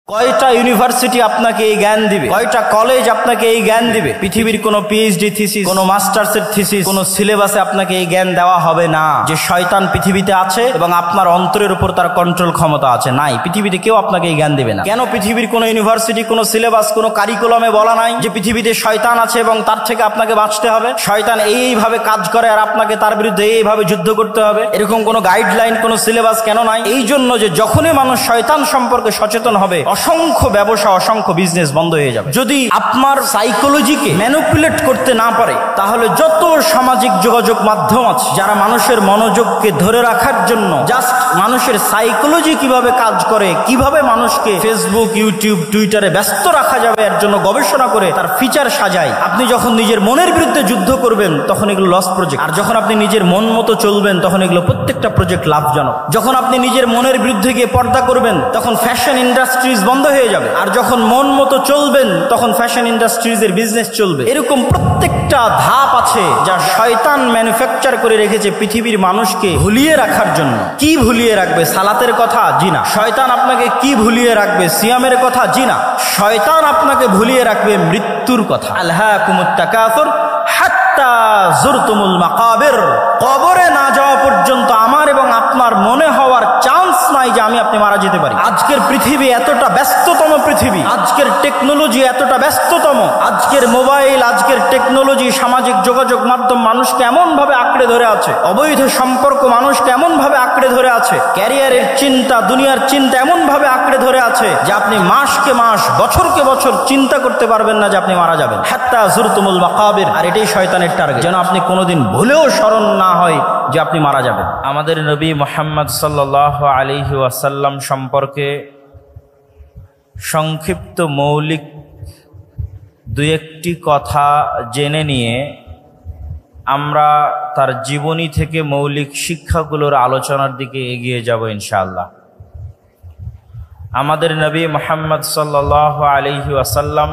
কয়টা ইউনিভার্সিটি আপনাকে এই জ্ঞান দিবে, কয়টা কলেজ আপনাকে এই জ্ঞান দিবে? পৃথিবীর কোনো পিএইচডি থিসিস, কোনো মাস্টার্সের থিসিস, কোনো সিলেবাসে আপনাকে এই জ্ঞান দেওয়া হবে না যে শয়তান পৃথিবীতে আছে এবং আপনার অন্তরের উপর তার কন্ট্রোল ক্ষমতা আছে। নাই, পৃথিবীতে কেউ আপনাকে এই জ্ঞান দিবে না। কেন পৃথিবীর কোনো ইউনিভার্সিটি, কোনো সিলেবাস, কোনো কারিকুলামে বলা নাই যে পৃথিবীতে শয়তান আছে এবং তার থেকে আপনাকে বাঁচতে হবে? শয়তান এইভাবে কাজ করে আর আপনাকে তার বিরুদ্ধে এইভাবে যুদ্ধ করতে হবে, এরকম কোনো গাইডলাইন, কোনো সিলেবাস কেন নাই? এই জন্য যে যখনই মানুষ শয়তান সম্পর্কে সচেতন হবে, অসংখ্য ব্যবসা, অসংখ্য বিজনেস বন্ধ হয়ে যাবে। যদি আপনার সাইকোলজিকে ম্যানিপুলেট করতে না পারে, তাহলে যত সামাজিক যোগাযোগ মাধ্যম আছে যারা মানুষের মনোযোগকে ধরে রাখার জন্য জাস্ট মানুষের সাইকোলজি কিভাবে কাজ করে, কিভাবে মানুষকে ফেসবুক, ইউটিউব, টুইটারে ব্যস্ত রাখা যাবে এর জন্য গবেষণা করে তার ফিচার সাজায়। আপনি যখন নিজের মনের বিরুদ্ধে যুদ্ধ করবেন তখন এগুলো লস প্রজেক্ট, আর যখন আপনি নিজের মন মতো চলবেন তখন এগুলো প্রত্যেকটা প্রজেক্ট লাভজনক। যখন আপনি নিজের মনের বিরুদ্ধে গিয়ে পর্দা করবেন তখন ফ্যাশন ইন্ডাস্ট্রিজ বন্ধ হয়ে যাবে, আর যখন মন মতো চলবেন তখন ফ্যাশন ইন্ডাস্ট্রিজের বিজনেস চলবে। এরকম প্রত্যেকটা ধাপ আছে যা শয়তান ম্যানুফ্যাকচার করে রেখেছে পৃথিবীর মানুষকে ভুলিয়ে রাখার জন্য। কি ভুলিয়ে রাখবে? সালাতের কথা? জি না। শয়তান আপনাকে কি ভুলিয়ে রাখবে? সিয়ামের কথা? জি না। শয়তান আপনাকে ভুলিয়ে রাখবে মৃত্যুর কথা। আলহাকুমুত তাকাসুর হাত্তা যুরতুমুল মাকাবির। কবরে না যাওয়া পর্যন্ত আমার এবং আপনার মনে হওয়ার চান্স নাই যে আপনি মারা যেতে পারি। আজকের পৃথিবী এতটা ব্যস্ততম পৃথিবী, আজকের টেকনোলজি এতটা ব্যস্ততম, আজকের মোবাইল, আজকের টেকনোলজি, সামাজিক যোগাযোগ মাধ্যম মানুষকে এমন ভাবে আঁকড়ে ধরে আছে, অবৈধ সম্পর্ক মানুষকে এমন ভাবে আঁকড়ে ধরে আছে, ক্যারিয়ারের চিন্তা, দুনিয়ার চিন্তা এমন ভাবে আঁকড়ে ধরে আছে যে আপনি মাসকে মাস, বছরকে বছর চিন্তা করতে পারবেন না যে আপনি মারা যাবেন। হাত্তা যুরতুমুল মাকাবির। আর এটাই শয়তানের টার্গেট, যেন আপনি কোনোদিন ভুলেও স্মরণ না হয় যে আপনি মারা যাবেন। আমাদের নবী মুহাম্মদ সাল্লাল্লাহু আলাইহি ওয়াসাল্লাম সম্পর্কে সংক্ষিপ্ত মৌলিক দুই একটি কথা জেনে নিয়ে আমরা তার জীবনী থেকে মৌলিক শিক্ষাগুলোর আলোচনার দিকে এগিয়ে যাব ইনশাআল্লাহ। আমাদের নবী মুহাম্মদ সাল্লাল্লাহু আলাইহি ওয়াসাল্লাম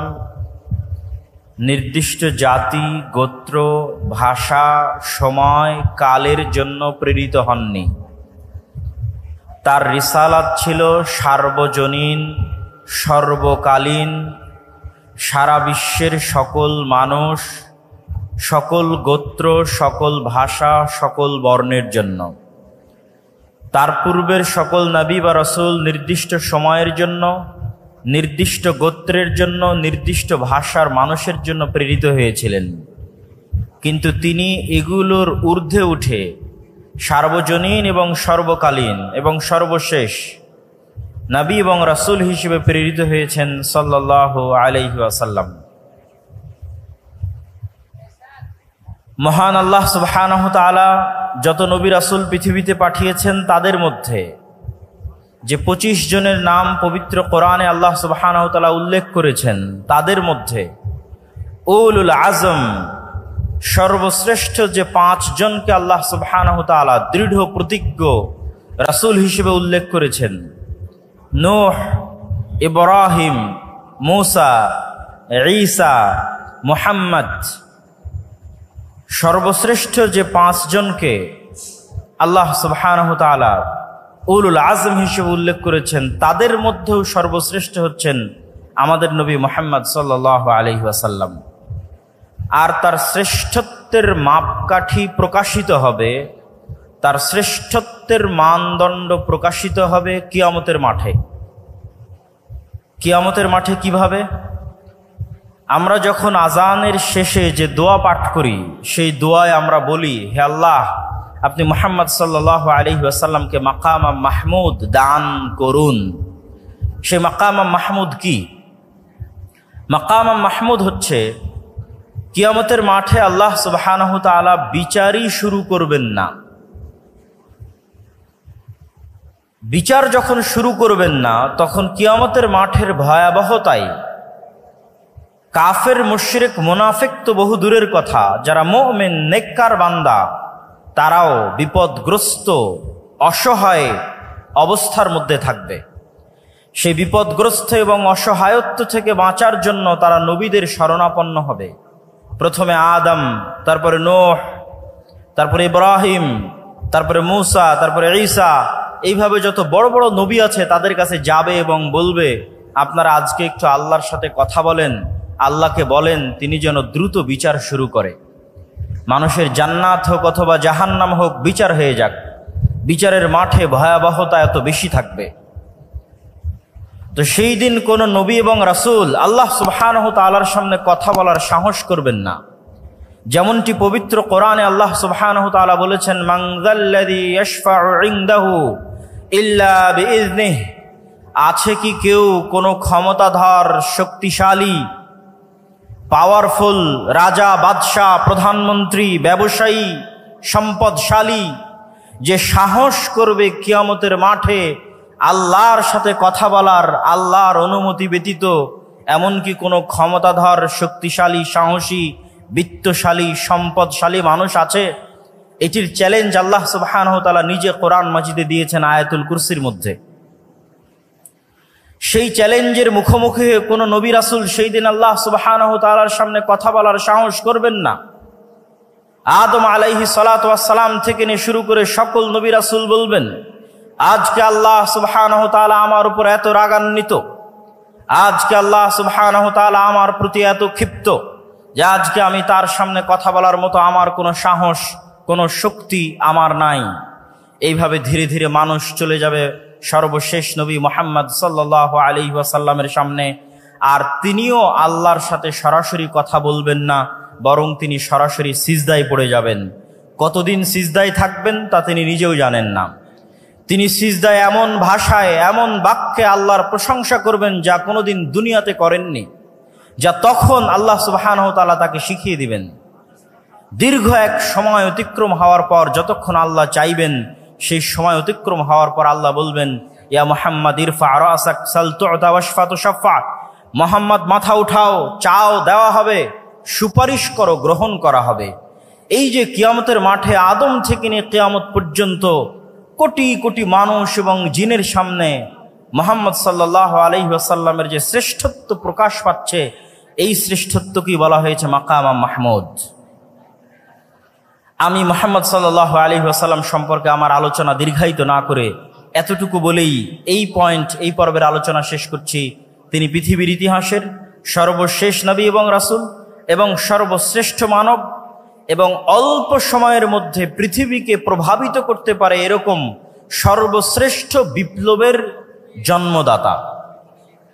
নির্দিষ্ট জাতি, গোত্র, ভাষা, সময়, কালের জন্য প্রেরিত হননি। তার রিসালাত ছিল সার্বজনীন, সর্বকালীন, সারা বিশ্বের সকল মানুষ, সকল গোত্র, সকল ভাষা, সকল বর্ণের জন্য। তার পূর্বের সকল নবী বা রাসূল নির্দিষ্ট সময়ের জন্য, নির্দিষ্ট গোত্রের জন্য, নির্দিষ্ট ভাষার মানুষের জন্য প্রেরিত হয়েছিলেন। কিন্তু তিনি এগুলোর ঊর্ধ্বে উঠে সার্বজনীন এবং সর্বকালীন এবং সর্বশেষ নবী এবং রাসূল হিসেবে প্রেরিত হয়েছেন সাল্লাল্লাহু আলাইহি ওয়াসাল্লাম। মহান আল্লাহ সুবহানাহু ওয়া তাআলা যত নবী রাসূল পৃথিবীতে পাঠিয়েছেন তাদের মধ্যে যে 25 জনের নাম পবিত্র কোরআনে আল্লাহ সুবহানাহু ওয়া তাআলা উল্লেখ করেছেন, তাদের মধ্যে উলুল আজম সর্বশ্রেষ্ঠ যে 5 জনকে আল্লাহ সুবহানাহু ওয়া তাআলা দৃঢ় প্রতিজ্ঞ রাসূল হিসেবে উল্লেখ করেছেন, নূহ, ইব্রাহিম, মূসা, ঈসা, মুহাম্মদ, সর্বশ্রেষ্ঠ যে 5 জনকে আল্লাহ সুবহানাহু ওয়া তাআলা উলুল আজম হিসেবে উল্লেখ করেছেন, তাদের মধ্যেও সর্বশ্রেষ্ঠ হচ্ছেন আমাদের নবী মুহাম্মদ সাল্লাল্লাহু আলাইহি ওয়াসাল্লাম। আর তার শ্রেষ্ঠত্বের মাপকাঠি প্রকাশিত হবে, তার শ্রেষ্ঠত্বের মানদণ্ড প্রকাশিত হবে কিয়ামতের মাঠে। কিয়ামতের মাঠে কিভাবে? আমরা যখন আজানের শেষে যে দোয়া পাঠ করি, সেই দোয়ায় আমরা বলি, হে আল্লাহ, আপনি মুহাম্মদ সাল্লাল্লাহু আলাইহি ওয়াসাল্লামকে মাকাম মাহমুদ দান করুন। সেই মাকাম মাহমুদ কি? মাকাম মাহমুদ হচ্ছে কিয়ামতের মাঠে আল্লাহ সুবহানাহু ওয়া তাআলা বিচারই শুরু করবেন না। বিচার যখন শুরু করবেন না, তখন কিয়ামতের মাঠের ভয়াবহতায় কাফের, মুশরিক, মুনাফিক তো বহু দূরের কথা, যারা মুমিন নেককার বান্দা তারাও বিপদগ্রস্ত, অসহায় অবস্থার মধ্যে থাকবে। সেই বিপদগ্রস্ত এবং অসহায়ত্ব থেকে বাঁচার জন্য তারা নবীদের শরণাপন্ন হবে। প্রথমে আদম, তারপরে নূহ, তারপরে ইব্রাহিম, তারপরে মূসা, তারপরে ঈসা, এইভাবে যত বড় বড় নবী আছে তাদের কাছে যাবে এবং বলবে, আপনারা আজকে একটু আল্লাহর সাথে কথা বলেন, আল্লাহকে বলেন তিনি যেন দ্রুত বিচার শুরু করে। মানুষের জান্নাত হোক অথবা জাহান্নাম হোক, বিচার হয়ে যাক। বিচারের মাঠে ভয়াবহতা এত বেশি থাকবে। তো সেই দিন কোন নবী এবং রাসূল আল্লাহ সুবহানাহু ওয়া তাআলার সামনে কথা বলার সাহস করবেন না। যেমনটি পবিত্র কোরআনে আল্লাহ সুবহানাহু ওয়া তাআলা বলেছেন, মান যাল্লাযী ইয়াশফাউ ইনদাহু ইল্লা বিইজনিহি, আছে কি কেউ কোনো ক্ষমতাধর, শক্তিশালী, পাওয়ারফুল রাজা, বাদশাহ, প্রধানমন্ত্রী, ব্যবসায়ী, সম্পদশালী যে সাহস করবে কিয়ামতের মাঠে আল্লাহর সাথে কথা বলার, আল্লাহর অনুমতি ব্যতীত? এমনকি কোনো ক্ষমতাধর, শক্তিশালী, সাহসী, বিত্তশালী, সম্পদশালী মানুষ আছে? এটির চ্যালেঞ্জ আল্লাহ সুবহানাহু ওয়া তাআলা নিজে কোরআন মাজিদে দিয়েছেন আয়াতুল কুরসির মধ্যে। সেই চ্যালেঞ্জের মুখোমুখি হয়ে কোনো নবী রাসূল সেই দিন আল্লাহ সুবহানাহু ওয়া তাআলার সামনে কথা বলার সাহস করবেন না। আদম আলাইহিস সালাতু ওয়াস সালাম থেকে নিয়ে শুরু করে সকল নবী রাসূল বলবেন, আজকে আল্লাহ সুবহানাহু ওয়া তাআলা আমার উপর এত রাগান্বিত, আজকে আল্লাহ সুবহানাহু ওয়া তাআলা আমার প্রতি এত ক্ষিপ্ত যে আজকে আমি তার সামনে কথা বলার মতো আমার কোনো সাহস, কোনো শক্তি আমার নাই। এইভাবে ধীরে ধীরে মানুষ চলে যাবে সর্বশেষ নবী মুহাম্মদ সাল্লাল্লাহু আলাইহি ওয়াসাল্লামের সামনে, আর তিনিও আল্লাহর সাথে সরাসরি কথা বলবেন না, বরং তিনি সরাসরি সিজদায় পড়ে যাবেন। কতদিন সিজদায় থাকবেন তা তিনি নিজেও জানেন না। তিনি সিজদায় এমন ভাষায়, এমন বাক্যে আল্লাহর প্রশংসা করবেন যা কোনোদিন দুনিয়াতে করেননি, যা তখন আল্লাহ সুবহানাহু ওয়া তাআলা তাকে শিখিয়ে দিবেন। দীর্ঘ এক সময় অতিক্রম হওয়ার পর যতক্ষণ আল্লাহ চাইবেন, সেই সময় অতিক্রম হওয়ার পর আল্লাহ বলবেন, ইয়া মুহাম্মদ ইরফা রাসাক সাল তু'তা ওয়াশফা তুশাফা, মুহাম্মদ মাথা উঠাও, চাও দেওয়া হবে, সুপারিশ করো গ্রহণ করা হবে। এই যে কিয়ামতের মাঠে আদম থেকে নিয়ে কিয়ামত পর্যন্ত কোটি কোটি মানুষ এবং জিনের সামনে মুহাম্মদ সাল্লাল্লাহু আলাইহি ওয়াসাল্লামের যে শ্রেষ্ঠত্ব প্রকাশ পাচ্ছে, এই শ্রেষ্ঠত্বকেই বলা হয়েছে মাকাম মাহমুদ। আমি মুহাম্মদ সাল্লাল্লাহু আলাইহি ওয়াসাল্লাম সম্পর্কে আমার আলোচনা দীর্ঘায়িত না করে এতটুকু বলেই এই পর্বের আলোচনা শেষ করছি। তিনি পৃথিবীর ইতিহাসের সর্বশেষ নবী এবং রাসূল এবং সর্বশ্রেষ্ঠ মানব, এবং অল্প সময়ের মধ্যে পৃথিবীকে প্রভাবিত করতে পারে এরকম সর্বশ্রেষ্ঠ বিপ্লবের জন্মদাতা।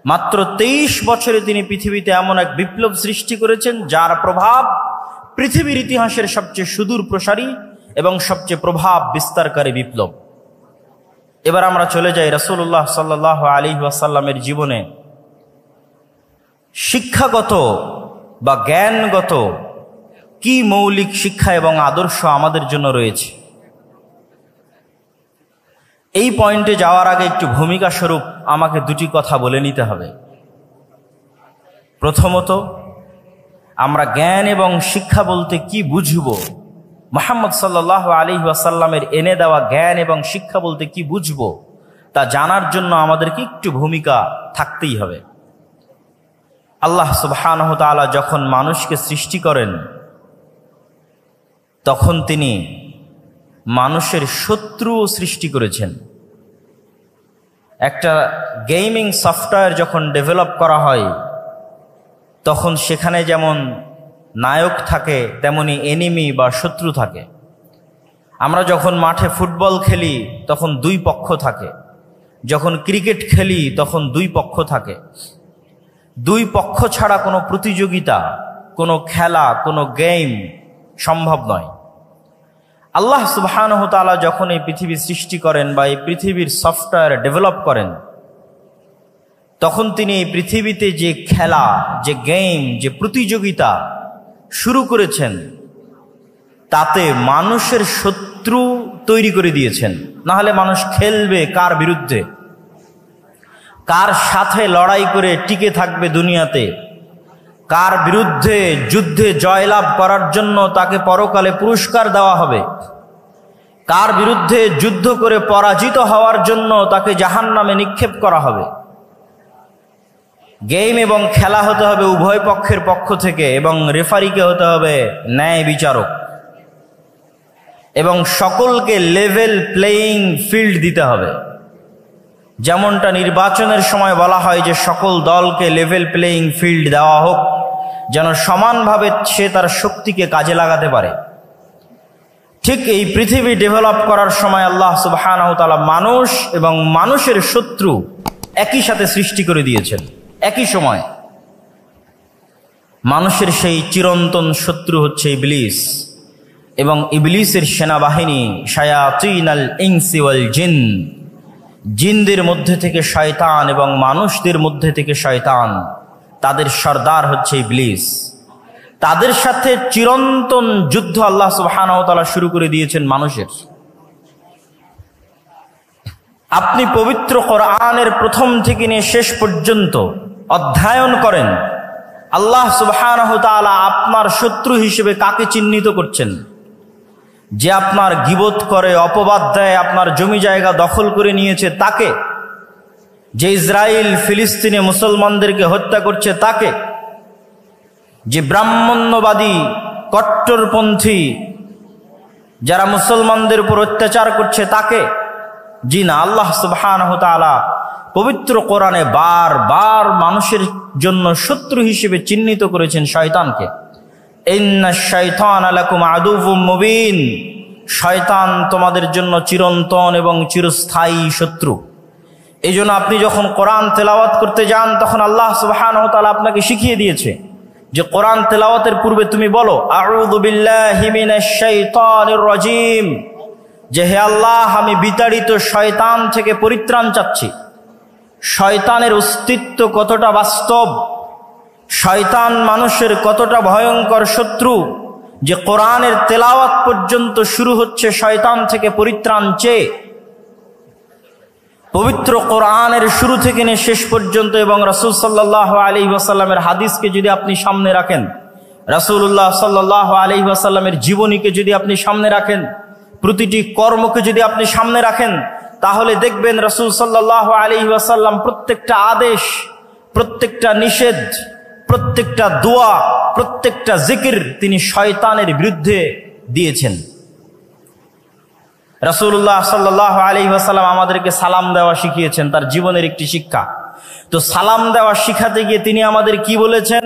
মাত্র 23 বছরে তিনি পৃথিবীতে এমন এক বিপ্লব সৃষ্টি করেছেন যার প্রভাব পৃথিবীর ইতিহাসের সবচেয়ে সুদূর প্রসারী এবং সবচেয়ে প্রভাব বিস্তারকারী বিপ্লব। এবার আমরা চলে যাই রাসূলুল্লাহ সাল্লাল্লাহু আলাইহি ওয়াসাল্লামের জীবনে শিক্ষাগত বা জ্ঞানগত কি মৌলিক শিক্ষা এবং আদর্শ আমাদের জন্য রয়েছে। এই পয়েন্টে যাওয়ার আগে একটু ভূমিকা স্বরূপ আমাকে দুটি কথা বলে নিতে হবে। প্রথমত, আমরা জ্ঞান এবং শিক্ষা বলতে কি বুঝব, মুহাম্মদ সাল্লাল্লাহু আলাইহি ওয়াসাল্লামের এনে দেওয়া জ্ঞান এবং শিক্ষা বলতে কি বুঝব, তা জানার জন্য আমাদেরকে একটু ভূমিকা থাকতেই হবে। আল্লাহ সুবহানাহু ওয়া তাআলা যখন মানুষকে সৃষ্টি করেন, তখন তিনি মানুষের শত্রুও সৃষ্টি করেছেন। একটা গেমিং সফটওয়্যার যখন ডেভেলপ করা হয়, তখন সেখানে যেমন নায়ক থাকে তেমনি এনিমি বা শত্রু থাকে। আমরা যখন মাঠে ফুটবল খেলি তখন দুই পক্ষ থাকে, যখন ক্রিকেট খেলি তখন দুই পক্ষ থাকে। দুই পক্ষ ছাড়া কোনো প্রতিযোগিতা, কোনো খেলা, কোনো গেম সম্ভব নয়। আল্লাহ সুবহানাহু ওয়া তাআলা যখন এই পৃথিবী সৃষ্টি করেন বা এই পৃথিবীর সফটওয়্যার ডেভেলপ করেন, তখন তিনি এই পৃথিবীতে যে খেলা, যে গেম, যে প্রতিযোগিতা শুরু করেছেন, তাতে মানুষের শত্রু তৈরি করে দিয়েছেন। না হলে মানুষ খেলবে কার বিরুদ্ধে, কার সাথে লড়াই করে টিকে থাকবে দুনিয়াতে, কার বিরুদ্ধে যুদ্ধে জয়লাভ করার জন্য তাকে পরকালে পুরস্কার দেওয়া হবে, কার বিরুদ্ধে যুদ্ধ করে পরাজিত হওয়ার জন্য তাকে জাহান্নামে নিক্ষেপ করা হবে। গেম এবং খেলা হতে হবে উভয় পক্ষের পক্ষ থেকে, এবং রেফারিকে হতে হবে ন্যায় বিচারক, এবং সকলকে লেভেল প্লেয়িং ফিল্ড দিতে হবে। যেমনটা নির্বাচনের সময় বলা হয় যে সকল দলকে লেভেল প্লেয়িং ফিল্ড দেওয়া হোক, যেন সমানভাবে সে তার শক্তিকে কাজে লাগাতে পারে। ঠিক এই পৃথিবী ডেভেলপ করার সময় আল্লাহ সুবহানাহু ওয়া তাআলা মানুষ এবং মানুষের শত্রু একই সাথে সৃষ্টি করে দিয়েছেন। একই সময় মানুষের সেই চিরন্তন শত্রু হচ্ছে ইবলিস এবং ইবলিসের সেনাবাহিনী শায়াতিনাল ইনসি ওয়াল জিন, জিনদের মধ্যে থেকে শয়তান এবং মানুষদের মধ্যে থেকে শয়তান, তাদের সর্দার হচ্ছে ইবলিস। তাদের সাথে চিরন্তন যুদ্ধ আল্লাহ সুবহানাহু ওয়া তাআলা শুরু করে দিয়েছেন মানুষের। আপনি পবিত্র কোরআনের প্রথম থেকে নিয়ে শেষ পর্যন্ত অধ্যয়ন করেন, আল্লাহ সুবহানাহু ওয়া তাআলা আপনার শত্রু হিসেবে কাকে চিহ্নিত করছেন? যে আপনার গীবত করে, অপবাদ দেয়, আপনার জমি জায়গা দখল করে নিয়েছে তাকে, যে ইসরায়েল ফিলিস্তিনে মুসলমানদেরকে হত্যা করছে তাকে, যে ব্রাহ্মণ্যবাদী কট্টরপন্থী যারা মুসলমানদের উপর অত্যাচার করছে তাকে? জি না, আল্লাহ সুবহানাহু ওয়া তাআলা পবিত্র কোরআনে বারবার মানুষের জন্য শত্রু হিসেবে চিহ্নিত করেছেন শয়তানকে। ইন্নাশ শাইতানা লাকুম আদুউম মুবিন, শয়তান তোমাদের জন্য চিরন্তন এবং চিরস্থায়ী শত্রু। এই জন্য আপনি যখন কোরআন তেলাওয়াত করতে যান তখন আল্লাহ সুবহানাহু ওয়া তাআলা আপনাকে শিখিয়ে দিয়েছে যে কোরআন তেলাওয়াতের পূর্বে তুমি বলো আউযু বিল্লাহি মিনাশ শাইতানির রাজিম, যে হে আল্লাহ আমি বিতাড়িত শয়তান থেকে পরিত্রাণ চাচ্ছি। শয়তানের অস্তিত্ব কতটা বাস্তব, শয়তান মানুষের কতটা ভয়ঙ্কর শত্রু, যে কোরআনের তেলাওয়াত পর্যন্ত শুরু হচ্ছে শয়তান থেকে পরিত্রাণ চেয়ে। পবিত্র কোরআনের শুরু থেকে নিয়ে শেষ পর্যন্ত এবং রাসূল সাল্লাল্লাহু আলাইহি ওয়াসাল্লামের হাদিসকে যদি আপনি সামনে রাখেন, রাসূলুল্লাহ সাল্লাল্লাহু আলাইহি ওয়াসাল্লামের জীবনীকে যদি আপনি সামনে রাখেন, প্রতিটি কর্মকে যদি আপনি সামনে রাখেন, তাহলে দেখবেন রাসূল সাল্লাল্লাহু আলাইহি ওয়াসাল্লাম প্রত্যেকটা আদেশ, প্রত্যেকটা নিষেধ, প্রত্যেকটা দোয়া, প্রত্যেকটা জিকির তিনি শয়তানের বিরুদ্ধে দিয়েছেন। রাসূলুল্লাহ সাল্লাল্লাহু আলাইহি ওয়াসাল্লাম আমাদেরকে সালাম দেওয়া শিখিয়েছেন, তার জীবনের একটি শিক্ষা। তো সালাম দেওয়া শিখাতে গিয়ে তিনি আমাদের কি বলেছেন?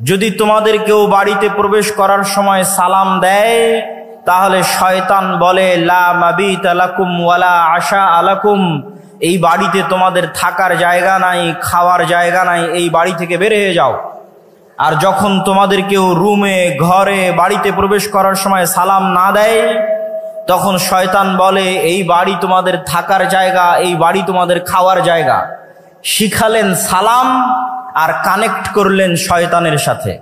যদি তোমাদের কেউ বাড়িতে প্রবেশ করার সময় সালাম দেয় তাহলে শয়তান বলে লা মাবিতা লাকুম ওয়ালা আশা আলাকুম, এই বাড়িতে তোমাদের থাকার জায়গা নাই, খাওয়ার জায়গা নাই, এই বাড়ি থেকে বের হয়ে যাও। আর যখন তোমাদের কেউ রুমে, ঘরে, বাড়িতে প্রবেশ করার সময় সালাম না দেয় তখন শয়তান বলে এই বাড়ি তোমাদের থাকার জায়গা, এই বাড়ি তোমাদের খাওয়ার জায়গা। শিখালেন সালাম আর কানেক্ট করলেন শয়তানের সাথে।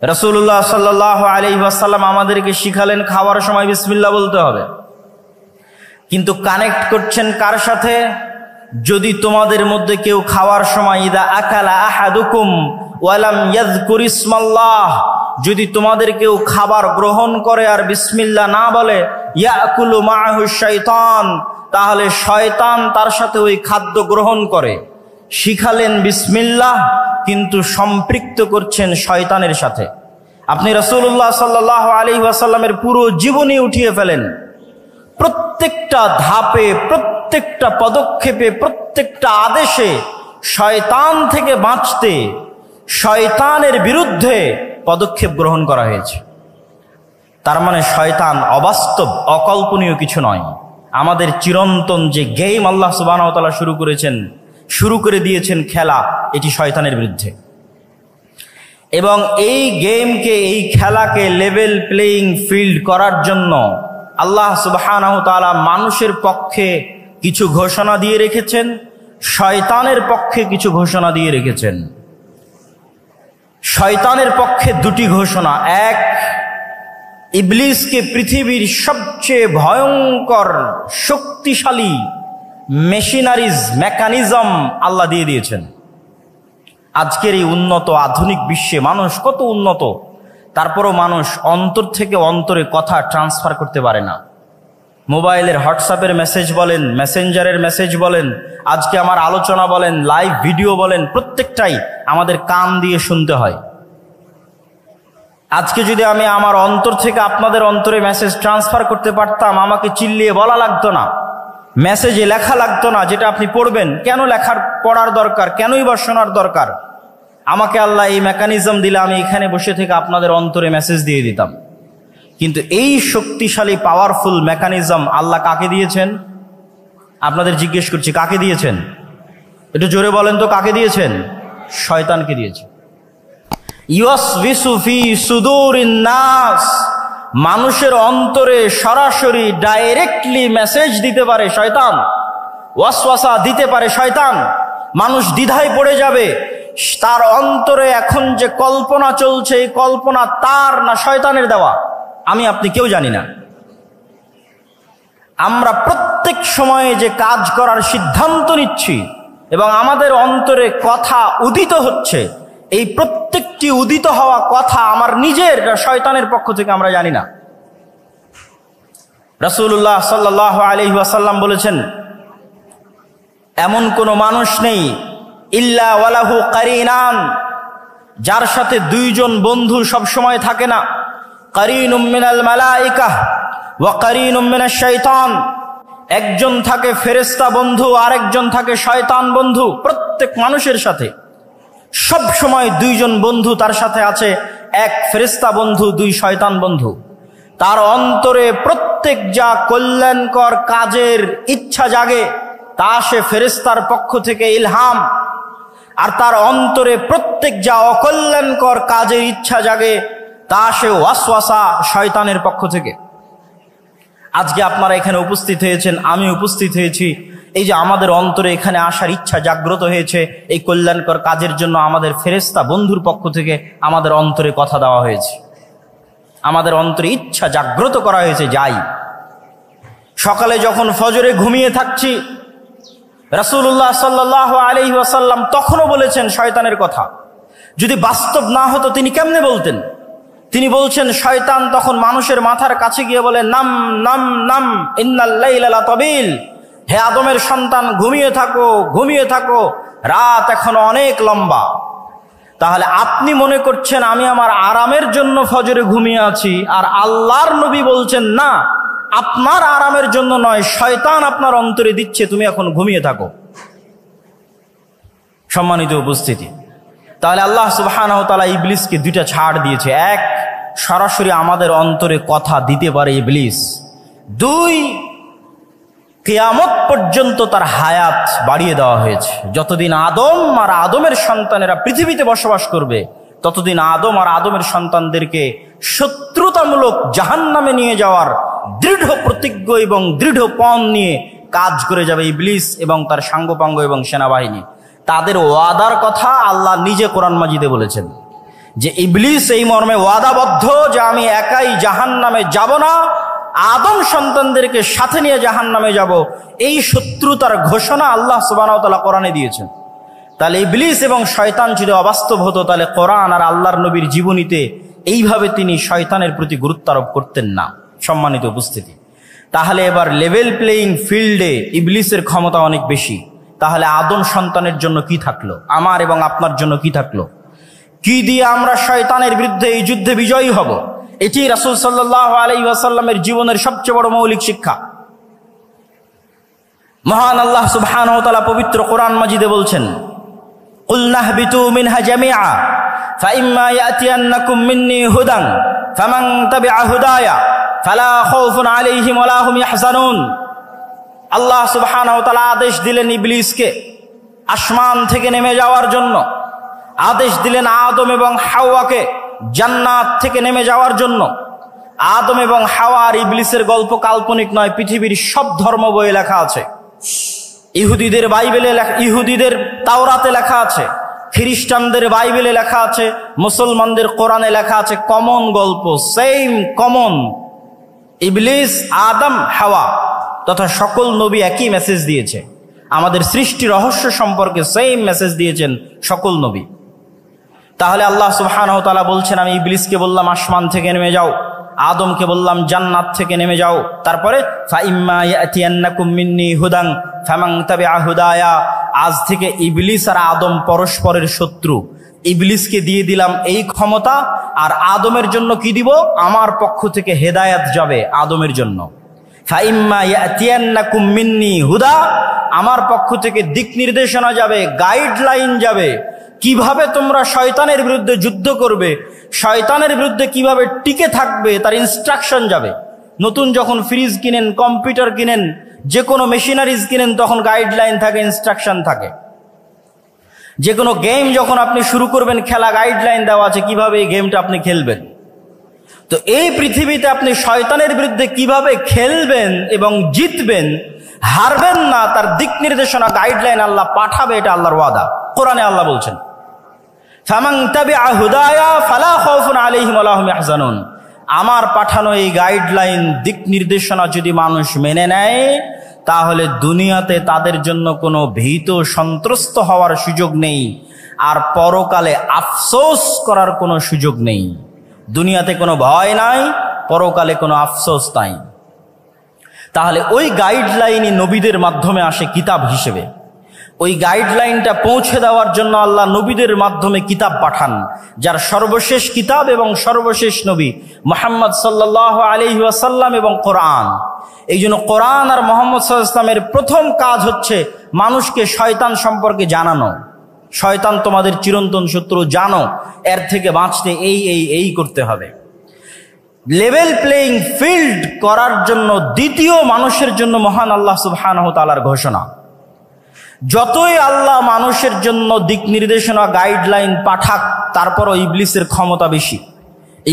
রাসূলুল্লাহ সাল্লাল্লাহু আলাইহি ওয়াসাল্লাম আমাদেরকে শিখালেন খাওয়ার সময় বিসমিল্লাহ বলতে হবে, কিন্তু কানেক্ট করছেন কার সাথে? যদি তোমাদের মধ্যে কেউ খাওয়ার সময় ইদা আকালা আহাদুকুম ওয়ালাম ইয়াযকুর ইসমাল্লাহ, যদি তোমাদের কেউ খাবার গ্রহণ করে আর বিসমিল্লাহ না বলে, ইয়াকুলু মাআহু শাইতান, তাহলে শয়তান তার সাথে ওই খাদ্য গ্রহণ করে। শিখালেন বিসমিল্লাহ কিন্তু সম্পৃক্ত করছেন শয়তানের সাথে। আপনি রাসূলুল্লাহ সাল্লাল্লাহু আলাইহি ওয়াসাল্লামের পুরো জীবনী উঠিয়ে ফেলেন, প্রত্যেকটা ধাপে, প্রত্যেকটা পদক্ষেপে, প্রত্যেকটা আদেশে শয়তান থেকে বাঁচতে, শয়তানের বিরুদ্ধে পদক্ষেপ গ্রহণ করা হয়েছে। তার মানে শয়তান অবাস্তব, অকল্পনীয় কিছু নয়। আমাদের চিরন্তন যে গেম আল্লাহ সুবহানাহু ওয়া তাআলা শুরু করে দিয়েছেন খেলা, এটি শয়তানের বিরুদ্ধে। এবং এই গেমকে, এই খেলাকে লেভেল প্লেয়িং ফিল্ড করার জন্য আল্লাহ সুবহানাহু ওয়া তাআলা মানুষের পক্ষে কিছু ঘোষণা দিয়ে রেখেছেন, শয়তানের পক্ষে কিছু ঘোষণা দিয়ে রেখেছেন। শয়তানের পক্ষে দুটি ঘোষণা। এক, ইবলিসকে পৃথিবীর সবচেয়ে ভয়ঙ্কর শক্তিশালী মেকানিজম আল্লাহ দিয়ে দিয়েছেন। আজকের এই উন্নত আধুনিক বিশ্বে মানুষ কত উন্নত, তারপরও মানুষ অন্তর থেকে অন্তরে কথা ট্রান্সফার করতে পারে না। মোবাইলের হোয়াটসঅ্যাপের মেসেজ বলেন, মেসেঞ্জারের মেসেজ বলেন, আজকে আমার আলোচনা বলেন, লাইভ ভিডিও বলেন, প্রত্যেকটাই আমাদের কান দিয়ে শুনতে হয়। আজকে যদি আমি আমার অন্তর থেকে আপনাদের অন্তরে মেসেজ ট্রান্সফার করতে পারতাম, আমাকে চিল্লিয়ে বলা লাগতো না, মেসেজে লেখা লাগতো না, যেটা আপনি পড়বেন। কেন পড়ার দরকার? কেনই বা শোনার দরকার? আমাকে আল্লাহ এই মেকানিজম দিলে আমি এখানে বসে থেকে আপনাদের অন্তরে মেসেজ দিয়ে দিতাম। কিন্তু এই শক্তিশালী পাওয়ারফুল মেকানিজম আল্লাহ কাকে দিয়েছেন? আপনাদের জিজ্ঞেস করছি, কাকে দিয়েছেন? একটু জোরে বলেন তো, কাকে দিয়েছেন? শয়তানকে দিয়েছেন। ইউসবিসু ফি সুদুরিন নাস, মানুষের অন্তরে সরাসরি ডাইরেক্টলি মেসেজ দিতে পারে শয়তান, ওয়াসওয়াসা দিতে পারে শয়তান। মানুষ দ্বিধায় পড়ে যাবে, তার অন্তরে এখন যে কল্পনা চলছে, এই কল্পনা তার না শয়তানের দেওয়া, আমি আপনি কেউ জানি না। আমরা প্রত্যেক সময়ে যে কাজ করার সিদ্ধান্ত নিচ্ছি এবং আমাদের অন্তরে কথা উদিত হচ্ছে, এই প্রত্যেকটি উদিত হওয়া কথা আমার নিজের শয়তানের পক্ষ থেকে আমরা জানি না। রাসূলুল্লাহ সাল্লাল্লাহু আলাইহি ওয়াসাল্লাম বলেছেন, এমন কোনো মানুষ নেই ইল্লা ওয়ালাহু কারিনান, যার সাথে দুইজন বন্ধু সব সময় থাকে না। কারিনুম মিনাল মালাইকা ওয়া কারিনুম মিনাশ শাইতান, একজন থাকে ফেরেশতা বন্ধু, আরেকজন থাকে শয়তান বন্ধু। প্রত্যেক মানুষের সাথে সব সময় দুইজন বন্ধু তার সাথে আছে, এক ফেরেশতা বন্ধু, দুই শয়তান বন্ধু। তার অন্তরে প্রত্যেক যা কল্যাণকর কাজের ইচ্ছা জাগে তা সে ফেরেশতার পক্ষ থেকে ইলহাম, আর তার অন্তরে প্রত্যেক যা অকল্যাণকর কাজের ইচ্ছা জাগে তা সে ওয়াসওয়াসা, শয়তানের পক্ষ থেকে। আজকে আপনারা এখানে উপস্থিত হয়েছেন, আমি উপস্থিত হয়েছি, এই যে আমাদের অন্তরে এখানে আসার ইচ্ছা জাগ্রত হয়েছে, এই কল্যাণকর কাজের জন্য আমাদের ফেরেশতা বন্ধুর পক্ষ থেকে আমাদের অন্তরে কথা দেওয়া হয়েছে, আমাদের অন্তরে ইচ্ছা জাগ্রত করা হয়েছে। যাই সকালে যখন ফজরে ঘুমিয়ে থাকছি, রাসূলুল্লাহ সাল্লাল্লাহু আলাইহি ওয়াসাল্লাম তখনও বলেছেন শয়তানের কথা। যদি বাস্তব না হতো তিনি কেমনে বলতেন? তিনি বলছেন, শয়তান তখন মানুষের মাথার কাছে গিয়ে বলে, নাম নাম নাম ইন্নাল লাইলা লাতাবিল, হে আদমের সন্তান ঘুমিয়ে থাকো, ঘুমিয়ে থাকো, রাত এখনো অনেক লম্বা। তাহলে আপনি মনে করছেন আমি আমার আরামের জন্য ফজরে ঘুমিয়ে আছি, আর আল্লাহর নবী বলছেন না, আপনার আরামের জন্য নয়, শয়তান আপনার অন্তরে দিচ্ছে তুমি এখন ঘুমিয়ে থাকো। সম্মানিত উপস্থিতি, তাহলে আল্লাহ সুবহানাহু ওয়া তাআলা ইবলিসকে দুইটা ছাড় দিয়েছে। এক, সরাসরি আমাদের অন্তরে কথা দিতে পারে ইবলিস। দুই, কিয়ামত পর্যন্ত তার হায়াত বাড়িয়ে দেওয়া হয়েছে। যতদিন আদম আর আদমের সন্তানেরা পৃথিবীতে বসবাস করবে, ততদিন আদম আর আদমের সন্তানদেরকে শত্রুতামূলক জাহান্নামে নিয়ে যাওয়ার দৃঢ় প্রতিজ্ঞ এবং দৃঢ় পণ নিয়ে কাজ করে যাবে ইবলিস এবং তার সাঙ্গপাঙ্গ এবং সেনাবাহিনী। তাদের ওয়াদার কথা আল্লাহ নিজে কোরআন মাজিদে বলেছেন যে ইবলিস এই মর্মে ওয়াদাবদ্ধ যে আমি একাই জাহান্নামে যাব না, আদম সন্তানদেরকে সাথে নিয়ে জাহান্নামে যাব। এই শত্রুতার ঘোষণা আল্লাহ সুবহানাহু ওয়া তাআলা কোরআনে দিয়েছেন। তাহলে ইবলিস এবং শয়তান যদি অবাস্তব হতো, তাহলে কোরআন আর আল্লাহর নবীর জীবনীতে এইভাবে তিনি শয়তানের প্রতি গুরুত্ব আরোপ করতেন না। সম্মানিত উপস্থিতি, তাহলে এবার লেভেল প্লেইং ফিল্ডে ইবলিসের ক্ষমতা অনেক বেশি। তাহলে আদম সন্তানের জন্য কি থাকলো, আমার এবং আপনার জন্য কি থাকলো? কি দিয়ে আমরা শয়তানের বিরুদ্ধে এই যুদ্ধে বিজয়ী হব? এটি রাসূল সাল্লাল্লাহু আলাইহি ওয়াসাল্লামের জীবনের সবচেয়ে বড় মৌলিক শিক্ষা। মহান আল্লাহ সুবহানাহু ওয়া তাআলা পবিত্র কোরআন মাজিদে বলছেন, কুল নাহবিতু মিনহা জামিআ ফাইম্মা ইয়াতিয়ান্নাকুম মিন্নী হুদান ফামান তাবিআ হুদায়া ফালা খাউফুন আলাইহিম ওয়ালা হুম ইয়াহজানুন। আল্লাহ সুবহানাহু ওয়া তাআলা আদেশ দিলেন ইবলিসকে আসমান থেকে নেমে যাওয়ার জন্য, আদেশ দিলেন আদম এবং হাওয়াকে জান্নাত থেকে নেমে যাওয়ার জন্য। আদম এবং হাওয়া আর ইবলিসের গল্প কাল্পনিক নয়, পৃথিবীর সব ধর্ম বইয়ে লেখা আছে। ইহুদিদের বাইবেলে, ইহুদিদের তাওরাতে লেখা আছে, খ্রিস্টানদের বাইবেলে লেখা আছে, মুসলমানদের কোরআনে লেখা আছে। কমন গল্প, সেম কমন। ইবলিস, আদম, হাওয়া তথা সকল নবী একই মেসেজ দিয়েছে। আমাদের সৃষ্টি রহস্য সম্পর্কে সেম মেসেজ দিয়েছেন সকল নবী। তাহলে আল্লাহ সুবহানাহু ওয়া তাআলা বলছেন, আমি ইবলিসকে বললাম আসমান থেকে নেমে যাও, আদমকে বললাম জান্নাত থেকে নেমে যাও। তারপরে ফাইম্মা ইয়াতিয়ান্নাকুম মিন্নী হুদান ফামান তাবিআ হুদায়া, আজ থেকে ইবলিস আর আদম পরস্পরের শত্রু। ইবলিসকে দিয়ে দিলাম এই ক্ষমতা, আর আদমের জন্য কি দিব? আমার পক্ষ থেকে হেদায়েত যাবে আদমের জন্য। ফাইম্মা ইয়াতিয়ান্নাকুম মিন্নি হুদা, আমার পক্ষ থেকে দিক নির্দেশনা যাবে, গাইডলাইন যাবে, কিভাবে তোমরা শয়তানের বিরুদ্ধে যুদ্ধ করবে, শয়তানের বিরুদ্ধে কিভাবে টিকে থাকবে তার ইনস্ট্রাকশন যাবে। নতুন যখন ফ্রিজ কিনেন, কম্পিউটার কিনেন, যে কোনো মেশিনারিজ কিনেন, তখন গাইডলাইন থাকে, ইনস্ট্রাকশন থাকে। যে কোনো গেম যখন আপনি শুরু করবেন খেলা, গাইডলাইন দেওয়া আছে কিভাবে এই গেমটা আপনি খেলবেন। তো এই পৃথিবীতে আপনি শয়তানের বিরুদ্ধে কিভাবে খেলবেন এবং জিতবেন, হারবেন না, তার দিক নির্দেশনা, গাইডলাইন আল্লাহ পাঠাবে, এটা আল্লাহর ওয়াদা। কোরআনে আল্লাহ বলছেন, ফামান তাবিআ হুদায়া ফালা খাউফুন আলাইহিম ওয়ালা হুম ইয়াহজানুন। আমার পাঠানো এই গাইডলাইন, দিক নির্দেশনা যদি মানুষ মেনে নেয়, তাহলে দুনিয়াতে তাদের জন্য কোনো ভীত সন্ত্রস্ত হওয়ার সুযোগ নেই, আর পরকালে আফসোস করার কোনো সুযোগ নেই। দুনিয়াতে কোনো ভয় নাই, পরকালে কোনো আফসোস নাই। তাহলে ওই গাইডলাইনই নবীদের মাধ্যমে আসে কিতাব হিসেবে। ওই গাইডলাইনটা পৌঁছে দেওয়ার জন্য আল্লাহ নবীদের মাধ্যমে কিতাব পাঠান, যার সর্বশেষ কিতাব এবং সর্বশেষ নবী মুহাম্মদ সাল্লাল্লাহু আলাইহি ওয়াসাল্লাম এবং কোরআন। এই জন্য কোরআন আর মুহাম্মদ সাল্লাল্লাহু আলাইহি ওয়াসাল্লামের প্রথম কাজ হচ্ছে মানুষকে শয়তান সম্পর্কে জানানো। শয়তান তোমাদের চিরন্তন শত্রু, জানো, এর থেকে বাঁচতে এই করতে হবে। লেভেল প্লেইং ফিল্ড করার জন্য দ্বিতীয় মানুষের জন্য মহান আল্লাহ সুবহানাহু ওয়া তাআলার ঘোষণা। যতই আল্লাহ মানুষের জন্য দিক নির্দেশনা, গাইডলাইন পাঠাক, তারপরও ইবলিসের ক্ষমতা বেশি।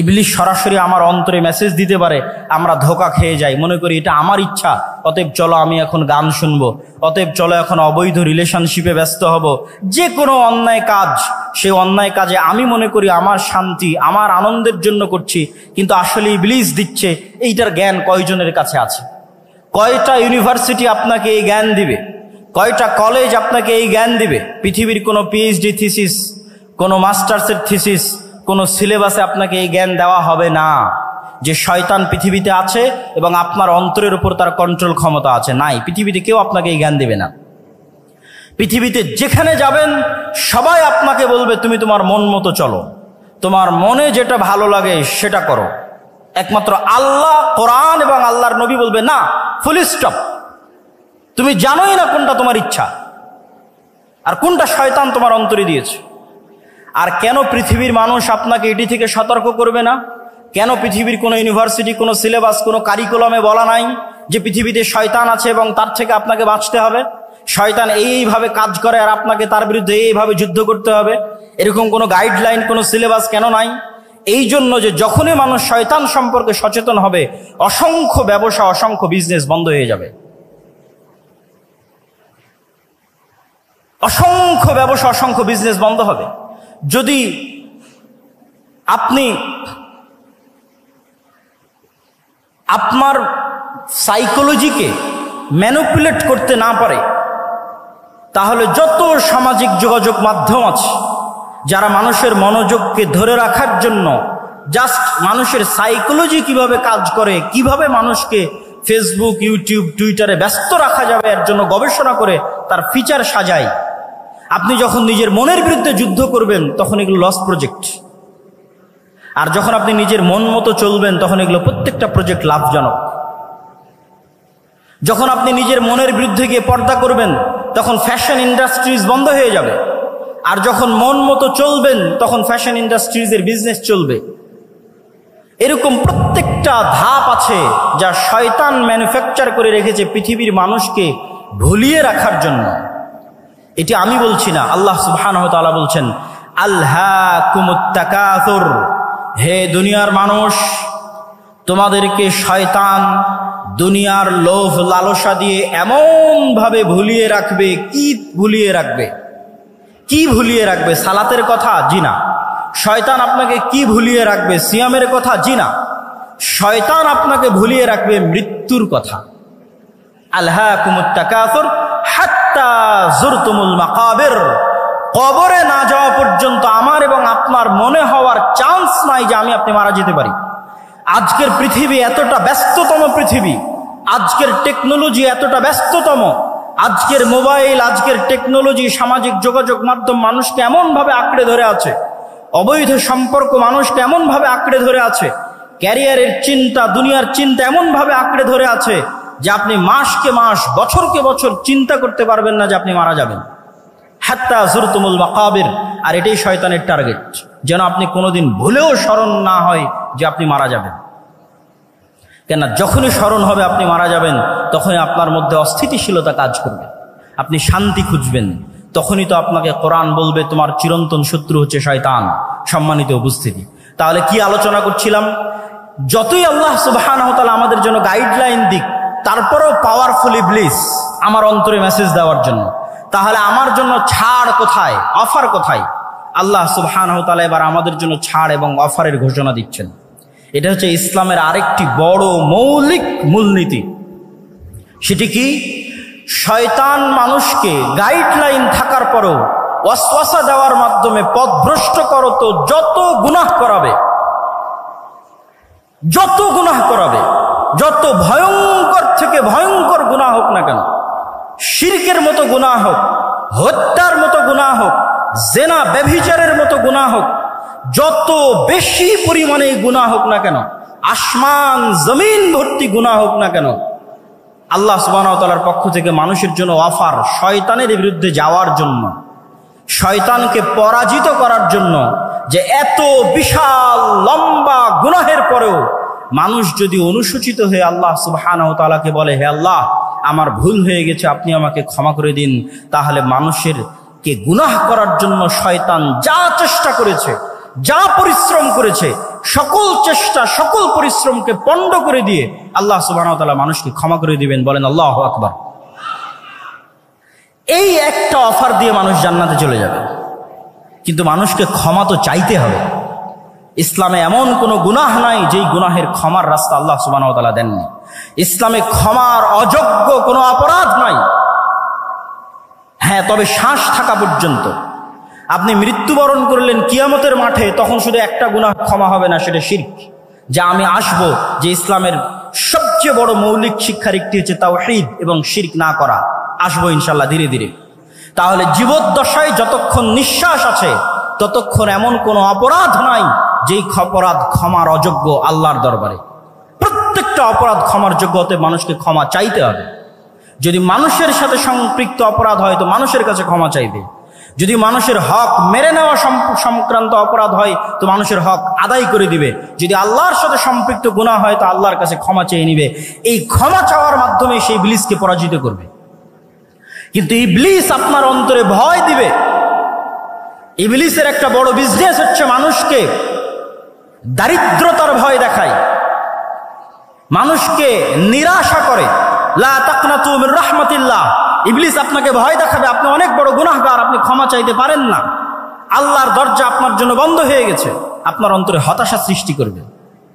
ইবলিস সরাসরি আমার অন্তরে মেসেজ দিতে পারে, আমরা ধোঁকা খেয়ে যাই, মনে করি এটা আমার ইচ্ছা, অতএব চলো আমি এখন গান শুনবো, অতএব চলো এখন অবৈধ রিলেশনশিপে ব্যস্ত হব। যে কোনো অন্যায় কাজ, সেই অন্যায় কাজে আমি মনে করি আমার শান্তি, আমার আনন্দের জন্য করছি, কিন্তু আসলে ইবলিস দিচ্ছে। এইটার জ্ঞান কয়জনের কাছে আছে? কয়টা ইউনিভার্সিটি আপনাকে এই জ্ঞান দিবে? কয়টা কলেজ আপনাকে এই জ্ঞান দিবে? পৃথিবীর কোনো পিএইচডি থিসিস, কোনো মাস্টার্সের থিসিস, কোনো সিলেবাসে আপনাকে এই জ্ঞান দেওয়া হবে না যে শয়তান পৃথিবীতে আছে এবং আপনার অন্তরের উপর তার কন্ট্রোল ক্ষমতা আছে। নাই, পৃথিবীতে কেউ আপনাকে এই জ্ঞান দেবে না। পৃথিবীতে যেখানে যাবেন সবাই আপনাকে বলবে তুমি তোমার মন মতো চলো, তোমার মনে যেটা ভালো লাগে সেটা করো। একমাত্র আল্লাহ, কোরআন এবং আল্লাহর নবী বলবে না, ফুল স্টপ। তুমি জানোই না কোনটা তোমার ইচ্ছা আর কোনটা শয়তান তোমার অন্তরে দিয়েছে। আর কেন পৃথিবীর মানুষ আপনাকে এটি থেকে সতর্ক করবে না? কেন পৃথিবীর কোনো ইউনিভার্সিটি, কোনো সিলেবাস, কোনো কারিকুলামে বলা নাই যে পৃথিবীতে শয়তান আছে এবং তার থেকে আপনাকে বাঁচতে হবে? শয়তান এইভাবে কাজ করে আর আপনাকে তার বিরুদ্ধে এইভাবে যুদ্ধ করতে হবে, এরকম কোনো গাইডলাইন, কোনো সিলেবাস কেন নাই? এই জন্য যে যখনই মানুষ শয়তান সম্পর্কে সচেতন হবে, অসংখ্য ব্যবসা, অসংখ্য বিজনেস বন্ধ হয়ে যাবে। অসংখ্য ব্যবসা, অসংখ্য বিজনেস বন্ধ হবে যদি আপনি আপনার সাইকোলজিকে ম্যানিপুলেট করতে না পারে। তাহলে যত সামাজিক যোগাযোগ মাধ্যম আছে, যারা মানুষের মনোযোগকে ধরে রাখার জন্য জাস্ট মানুষের সাইকোলজি কিভাবে কাজ করে, কিভাবে মানুষকে ফেসবুক, ইউটিউব, টুইটারে ব্যস্ত রাখা যাবে এর জন্য গবেষণা করে তার ফিচার সাজায়। আপনি যখন নিজের মনের বিরুদ্ধে যুদ্ধ করবেন তখন এগুলো লস প্রজেক্ট, আর যখন আপনি নিজের মন মতো চলবেন তখন এগুলো প্রত্যেকটা প্রজেক্ট লাভজনক। যখন আপনি নিজের মনের বিরুদ্ধে গিয়ে পর্দা করবেন তখন ফ্যাশন ইন্ডাস্ট্রিজ বন্ধ হয়ে যাবে, আর যখন মন মতো চলবেন তখন ফ্যাশন ইন্ডাস্ট্রিজের বিজনেস চলবে। এরকম প্রত্যেকটা ধাপ আছে যা শয়তান ম্যানুফ্যাকচার করে রেখেছে পৃথিবীর মানুষকে ভুলিয়ে রাখার জন্য। এটি আমি বলছি না, আল্লাহ সুবহানাহু ওয়া তাআলা বলছেন, আলহাকুমুত তাকাসুর, হে দুনিয়ার মানুষ, তোমাদেরকে শয়তান দুনিয়ার লোভ লালসা দিয়ে এমন ভাবে ভুলিয়ে রাখবে। কি ভুলিয়ে রাখবে? কি ভুলিয়ে রাখবে? সালাতের কথা? জি না। শয়তান আপনাকে কি ভুলিয়ে রাখবে? সিয়ামের কথা? জি না। শয়তান আপনাকে ভুলিয়ে রাখবে মৃত্যুর কথা। আলহাকুমুত তাকাসুর হাত্তা যুরতুমুল মাকাবির, কবরে না যাওয়া পর্যন্ত আমার এবং আপনার মনে হওয়ার চান্স নাই যে আমি আপনি মারা যেতে পারি। আজকের পৃথিবী এতটা ব্যস্ততম পৃথিবী, আজকের টেকনোলজি এতটা ব্যস্ততম, আজকের মোবাইল, আজকের টেকনোলজি, সামাজিক যোগাযোগ মাধ্যম মানুষকে এমন ভাবে আঁকড়ে ধরে আছে, অবৈধ সম্পর্ক মানুষকে এমন ভাবে আঁকড়ে ধরে আছে, ক্যারিয়ারের চিন্তা, দুনিয়ার চিন্তা এমন ভাবে আঁকড়ে ধরে আছে যে আপনি মাসকে মাস বছরকে বছর চিন্তা করতে পারবেন না যে আপনি মারা যাবেন। হাত্তা যুরতুমুল মাকাবির, আর এটাই শয়তানের টার্গেট, যেন আপনি কোনোদিন ভুলেও স্মরণ না হয় যে আপনি মারা যাবেন। কেন যখনই স্মরণ হবে আপনি মারা যাবেন, তখনই আপনার মধ্যে অস্থিতিশীলতা কাজ করবে, আপনি শান্তি খুঁজবেন। তখনই তো আপনাকে কোরআন বলবে তোমার চিরন্তন শত্রু হচ্ছে শয়তান। সম্মানিত উপস্থিতি, তাহলে কি আলোচনা করছিলাম? যতই আল্লাহ সুবহানাহু ওয়া তাআলা আমাদের জন্য গাইডলাইন দিক, তারপরেও পাওয়ারফুল ইবলিস আমার অন্তরে মেসেজ দেওয়ার জন্য। তাহলে আমার জন্য ছাড় কোথায়, অফার কোথায়? আল্লাহ সুবহানাহু ওয়া তাআলা এবার আমাদের জন্য ছাড় এবং অফারের ঘোষণা দিচ্ছেন। এটা হচ্ছে ইসলামের আরেকটি বড় মৌলিক মূলনীতি। সেটি কি? শয়তান মানুষকে গাইডলাইন থাকার পরেও ওয়াসওয়াসা দেওয়ার মাধ্যমে পথভ্রষ্ট করত যত গুনাহ করাবে, যত গুনাহ করাবে, যত ভয়ঙ্কর থেকে ভয়ঙ্কর গুনাহ হোক না কেন, শিরকের মতো গুনাহ হোক, হত্যার মতো গুনাহ হোক, জেনা ব্যভিচারের মতো গুনাহ হোক, যত বেশি পরিমাণে গুনাহ হোক না কেন, আসমান জমিন ভর্তি গুনাহ হোক না কেন, আল্লাহ সুবহানাহু ওয়া তাআলার পক্ষ থেকে মানুষের জন্য অফার শয়তানের বিরুদ্ধে যাওয়ার জন্য, শয়তানকে পরাজিত করার জন্য। যে এত বিশাল লম্বা গুনাহের পরেও মানুষ যদি অনুসূচিত হয়ে আল্লাহ সুবহানাহু ওয়া তাআলাকে বলে, হে আল্লাহ আমার ভুল হয়ে গেছে, আপনি আমাকে ক্ষমা করে দিন, তাহলে মানুষের কে গুনাহ করার জন্য শয়তান যা চেষ্টা করেছে, যা পরিশ্রম করেছে, সকল চেষ্টা সকল পরিশ্রমকে পণ্ড করে দিয়ে আল্লাহ সুবহানাহু ওয়া তাআলা মানুষকে ক্ষমা করে দিবেন। বলেন আল্লাহু আকবার। এই একটা অফার দিয়ে মানুষ জান্নাতে চলে যাবে, কিন্তু মানুষকে ক্ষমা তো চাইতে হবে। ইসলামে এমন কোনো গুনাহ নাই যেই গুনাহের ক্ষমার রাস্তা আল্লাহ সুবহানাহু ওয়া তাআলা দেননি। ইসলামে ক্ষমার অযোগ্য কোনো অপরাধ নাই। হ্যাঁ, তবে শ্বাস থাকা পর্যন্ত। আপনি মৃত্যুবরণ করলেন কিয়ামতের মাঠে, তখন শুধু একটা গুনাহ ক্ষমা হবে না, সেটা শিরক। যা আমি আসব যে ইসলামের সবচেয়ে বড় মৌলিক শিক্ষার একটি হচ্ছে তাওহীদ এবং শিরক না করা। আসবো ইনশাল্লাহ ধীরে ধীরে। তাহলে জীবদ্দশায় যতক্ষণ নিঃশ্বাস আছে ততক্ষণ এমন কোনো অপরাধ নাই যেই অপরাধ ক্ষমার অযোগ্য আল্লাহর দরবারে। প্রত্যেকটা অপরাধ ক্ষমার যোগ্যতে মানুষকে ক্ষমা চাইতে হবে। যদি মানুষের সাথে সম্পৃক্ত অপরাধ হয় তো মানুষের কাছে ক্ষমা চাইবে। যদি মানুষের হক মেরে নেওয়া সংক্রান্ত অপরাধ হয় তো মানুষের হক আদায় করে দিবে। যদি আল্লাহর সাথে সম্পৃক্ত গুনাহ হয় তো আল্লাহর কাছে ক্ষমা চেয়ে নিবে। এই ক্ষমা চাওয়ার মাধ্যমে সেই ইবলিসকে পরাজিত করবে। কিন্তু ইবলিস আপনার অন্তরে ভয় দিবে। ইবলিসের একটা বড় বিজনেস হচ্ছে মানুষকে দারিদ্রতার ভয় দেখায়, মানুষকে নিরাশা করে। লা তাকনাতু মির রাহমাতিল্লাহ। ইবলিস আপনাকে ভয় দেখাবে আপনি অনেক বড় গুনাহগার, আপনি ক্ষমা চাইতে পারেন না, আল্লাহর দরজা আপনার জন্য বন্ধ হয়ে গেছে। আপনার অন্তরে হতাশা সৃষ্টি করবে।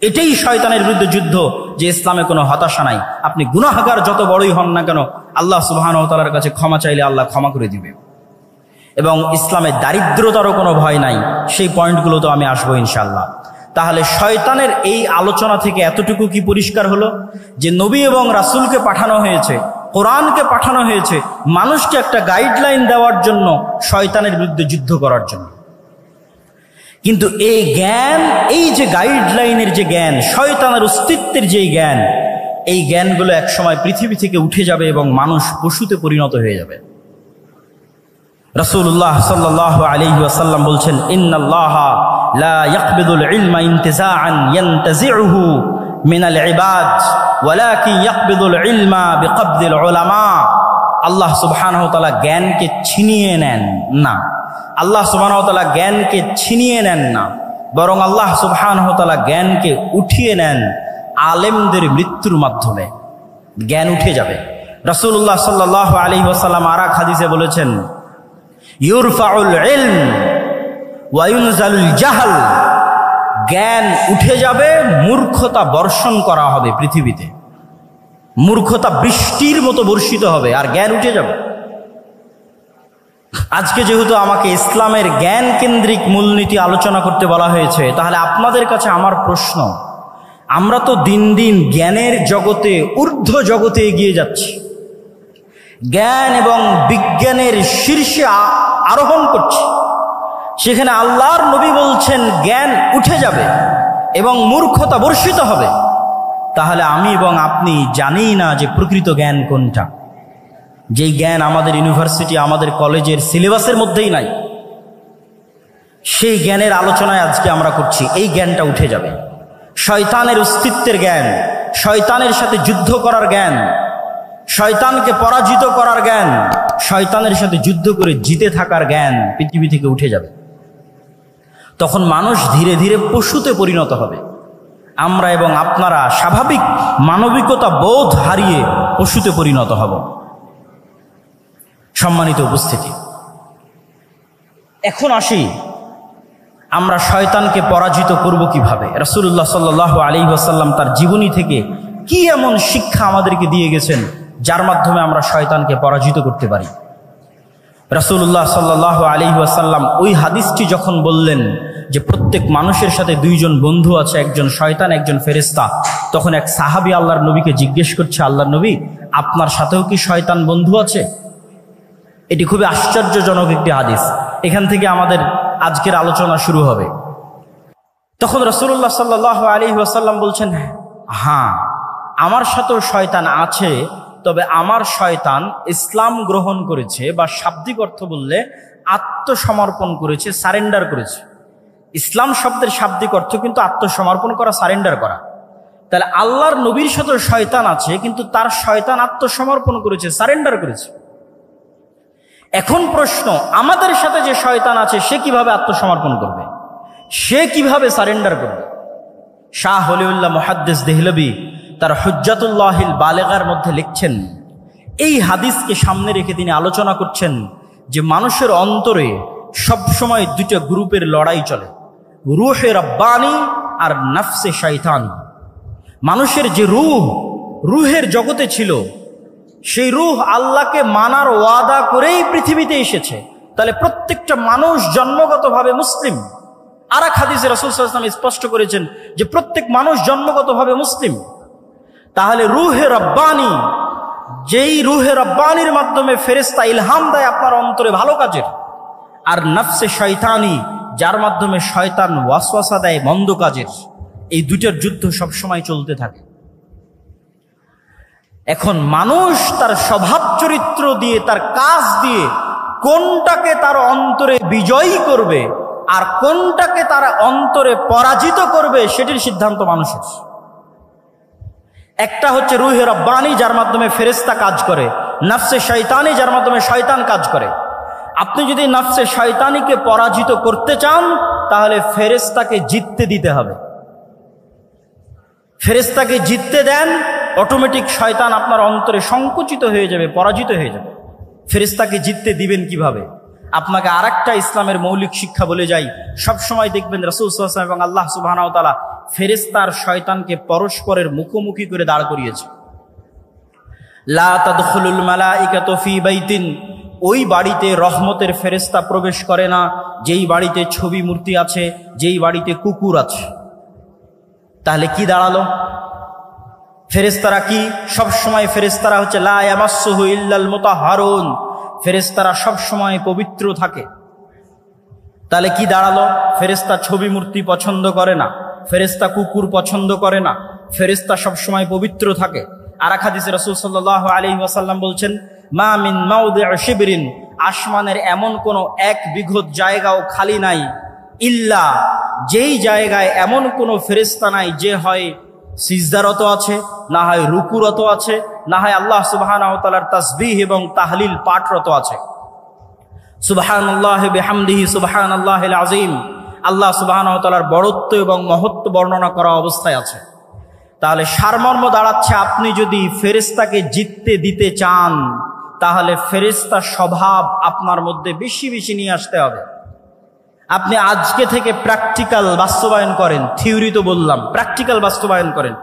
এটাই শয়তানের বিরুদ্ধে যুদ্ধ, যে ইসলামে কোনো হতাশা নাই। আপনি গুনাহগার যত বড়ই হন না কেন, আল্লাহ সুবহানাহু ওয়া তাআলার কাছে ক্ষমা চাইলে আল্লাহ ক্ষমা করে দিবে। এবং ইসলামে দারিদ্রতারও কোনো ভয় নাই। সেই পয়েন্টগুলো তো আমি আসবো ইনশাআল্লাহ। তাহলে শয়তানের এই আলোচনা থেকে এতটুকু কি পরিষ্কার হলো যে নবী এবং রাসূলকে পাঠানো হয়েছে, কোরআনকে পাঠানো হয়েছে মানুষকে একটা গাইডলাইন দেওয়ার জন্য, শয়তানের বিরুদ্ধে যুদ্ধ করার জন্য। কিন্তু এই জ্ঞান, এই যে গাইডলাইনের যে জ্ঞান, শয়তানের অস্তিত্বের যেই জ্ঞান, এই জ্ঞানগুলো একসময় পৃথিবী থেকে উঠে যাবে এবং মানুষ পশুতে পরিণত হয়ে যাবে। রাসূলুল্লাহ সাল্লাল্লাহু আলাইহি ওয়াসাল্লাম বলছেন, ইন্নাল্লাহা লা ইয়াকবিদুল ইলমা ইনতিজাআন ইয়ানতাজিউহু মিনাল ইবাদ ওয়ালাকিন ইয়াকবিদুল ইলমা বিকবদিল উলামা। আল্লাহ সুবহানাহু ওয়া তাআলা জ্ঞানকে ছিনিয়ে নেন না। আল্লাহ সুবহানাহু ওয়া তাআলা জ্ঞানকে ছিনিয়ে নেন না, বরং আল্লাহ সুবহানাহু ওয়া তাআলা জ্ঞানকে উঠিয়ে নেন আলেমদের মৃত্যুর মাধ্যমে। জ্ঞান উঠে যাবে। রাসূলুল্লাহ সাল্লাল্লাহু আলাইহি ওয়াসাল্লাম আর এক হাদিসে বলেছেন, ইউরফাউল ইলম ওয়া ইউনজালুল জাহল। জ্ঞান উঠে যাবে, মূর্খতা বর্ষণ করা হবে পৃথিবীতে। মূর্খতা বৃষ্টির মতো বর্ষিত হবে আর জ্ঞান উঠে যাবে। আজকে যেহেতু আমাকে ইসলামের জ্ঞান কেন্দ্রিক মূলনীতি আলোচনা করতে বলা হয়েছে, তাহলে আপনাদের কাছে আমার প্রশ্ন, আমরা তো দিন দিন জ্ঞানের জগতে, ঊর্ধ্ব জগতে এগিয়ে যাচ্ছি, জ্ঞান এবং বিজ্ঞানের শীর্ষে আরোহণ করছি। সেখানে আল্লাহর নবী বলছেন জ্ঞান উঠে যাবে এবং মূর্খতা বর্ষিত হবে। তাহলে আমি এবং আপনি জানি না যে প্রকৃত জ্ঞান কোনটা। যেই জ্ঞান আমাদের ইউনিভার্সিটি, আমাদের কলেজের সিলেবাসের মধ্যেই নাই, সেই জ্ঞানের আলোচনায় আজকে আমরা করছি। এই জ্ঞানটা উঠে যাবে। শয়তানের অস্তিত্বের জ্ঞান, শয়তানের সাথে যুদ্ধ করার জ্ঞান, শয়তানকে পরাজিত করার জ্ঞান, শয়তানের সাথে যুদ্ধ করে জিতে থাকার জ্ঞান পৃথিবী থেকে উঠে যাবে। তখন মানুষ ধীরে ধীরে পশুতে পরিণত হবে। আমরা এবং আপনারা স্বাভাবিক মানবিকতা বোধ হারিয়ে পশুতে পরিণত হব। সম্মানিত উপস্থিতি, এখন আসি আমরা শয়তানকে পরাজিত করব কিভাবে। রাসূলুল্লাহ সাল্লাল্লাহু আলাইহি ওয়াসাল্লাম তার জীবনী থেকে কি এমন শিক্ষা আমাদেরকে দিয়ে গেছেন যার মাধ্যমে আমরা শয়তানকে পরাজিত করতে পারি। রাসূলুল্লাহ সাল্লাল্লাহু আলাইহি ওয়াসাল্লাম ওই হাদিসটি যখন বললেন যে প্রত্যেক মানুষের সাথে দুইজন বন্ধু আছে, একজন শয়তান, একজন ফেরেশতা, তখন এক সাহাবী আল্লাহর নবীকে জিজ্ঞেস করছে, আল্লাহর নবী, আপনার সাথেও কি শয়তান বন্ধু আছে? এটি খুবই আশ্চর্যজনক একটি হাদিস। এখান থেকে আমাদের আজকের আলোচনা শুরু হবে। তখন রাসূলুল্লাহ সাল্লাল্লাহু আলাইহি ওয়াসাল্লাম বলছেন, হ্যাঁ, আমার সাথেও শয়তান আছে, তবে আমার শয়তান ইসলাম গ্রহণ করেছে, বা শাব্দিক অর্থ বললে আত্মসমর্পণ করেছে, সারেন্ডার করেছে। ইসলাম শব্দের শাব্দিক অর্থ কিন্তু আত্মসমর্পণ করা, সারেন্ডার করা। তাহলে আল্লাহর নবীর সাথেও শয়তান আছে, কিন্তু তার শয়তান আত্মসমর্পণ করেছে, সারেন্ডার করেছে। এখন প্রশ্ন, আমাদের সাথে যে শয়তান আছে সে কিভাবে আত্মসমর্পণ করবে, সে কিভাবে সারেন্ডার করবে? শাহ ওলিউল্লাহ মুহাদ্দিস দেহলভী তার হুজ্জাতুল্লাহিল বালেগার মধ্যে লিখছেন, এই হাদিসকে সামনে রেখে তিনি আলোচনা করছেন যে মানুষের অন্তরে সবসময় দুটো গ্রুপের লড়াই চলে, রূহে রব্বানি আর নফসে শয়তানি। মানুষের যে রুহের জগতে ছিল, সেই রূহ আল্লাহকে মানার ওয়াদা করেই পৃথিবীতে এসেছে। তাহলে প্রত্যেকটা মানুষ জন্মগতভাবে মুসলিম। আর এক হাদিসে রাসূল সাল্লাল্লাহু আলাইহি ওয়াসাল্লাম স্পষ্ট করেছেন যে প্রত্যেক মানুষ জন্মগতভাবে মুসলিম। তাহলে রূহে রব্বানি, যেই রূহে রব্বানির মাধ্যমে ফেরেশতা ইলহাম দেয় আপনার অন্তরে ভালো কাজের, আর নফসে শয়তানি, যার মাধ্যমে শয়তান ওয়াসওয়াসা দেয় মন্দ কাজের, এই দুইটার যুদ্ধ সবসময় চলতে থাকে। এখন মানুষ তার স্বভাব চরিত্র দিয়ে, তার কাজ দিয়ে কোনটাকে তার অন্তরে বিজয়ী করবে আর কোনটাকে তার অন্তরে পরাজিত করবে, সেটির সিদ্ধান্ত মানুষের। একটা হচ্ছে রূহে রব্বানি, যার মাধ্যমে ফেরেশতা কাজ করে, নফসে শয়তানি, যার মাধ্যমে শয়তান কাজ করে। আপনি যদি নফসে শয়তানিকে পরাজিত করতে চান, তাহলে ফেরেশতাকে জিততে দিতে হবে। ফেরেশতাকে জিততে দেন, অটোমেটিক শয়তান আপনার অন্তরে সংকুচিত হয়ে যাবে, পরাজিত হয়ে যাবে। ফেরেশতাকে জিততে দিবেন কিভাবে? আপনাকে আরেকটা ইসলামের মৌলিক শিক্ষা বলে যাই। সবসময় দেখবেন রাসূল সাল্লাল্লাহু আলাইহি ওয়াসাল্লাম এবং আল্লাহ সুবহানাহু ওয়া তাআলা ফেরেশতার শয়তানকে পরস্পরের মুখোমুখি করে দাঁড় করিয়েছে। লা তাদখুলুল মালাইকাতু ফি বাইতিন, ওই বাড়িতে রহমতের ফেরেশতা প্রবেশ করে না যেই বাড়িতে ছবি মূর্তি আছে, যেই বাড়িতে কুকুর আছে। তাহলে কি দাঁড়ালো? ফেরেশতারা কি সবসময়? ফেরেশতারা হচ্ছে লা ইয়ামাসসুহু ইল্লাল মুতাহহারুন, ফেরেশতারা সবসময় পবিত্র থাকে। তাহলে কি দাঁড়ালো? ফেরেশতা ছবি মূর্তি পছন্দ করে না, ফেরেশতা কুকুর পছন্দ করে না, ফেরেশতা সবসময় পবিত্র থাকে। আর এক হাদিসে রাসূল সাল্লাল্লাহু আলাইহি ওয়াসাল্লাম বলছেন, মা মিন মাউদি'i শিবরিন, আসমানের এমন কোন এক বিঘত জায়গাও খালি নাই, ইল্লা, যেই জায়গায় এমন কোন ফেরেশতা নাই যে হয় সিজদারত আছে, না হয় রুকুরত আছে, না হয় আল্লাহ সুবহানাহু ওয়া তাআলার তাসবিহ এবং তাহলিল পাঠরত আছে। সুবহানাল্লাহি বিহামদিহি সুবহানাল্লাহিল আযীম, আল্লাহ সুবহানাহু ওয়া তাআলার বড়ত্ব এবং মহত্ব বর্ণনা করা অবস্থায় আছে। তাহলে সারমর্ম দাঁড়াচ্ছে, আপনি যদি ফেরেশতাকে জিততে দিতে চান, তাহলে ফেরেশতার স্বভাব আপনার মধ্যে বেশি বেশি নিয়ে আসতে হবে। আপনি আজকে থেকে প্র্যাকটিক্যাল বাস্তবায়ন করেন, থিওরি তো বললাম, প্র্যাকটিক্যাল বাস্তবায়ন করেন।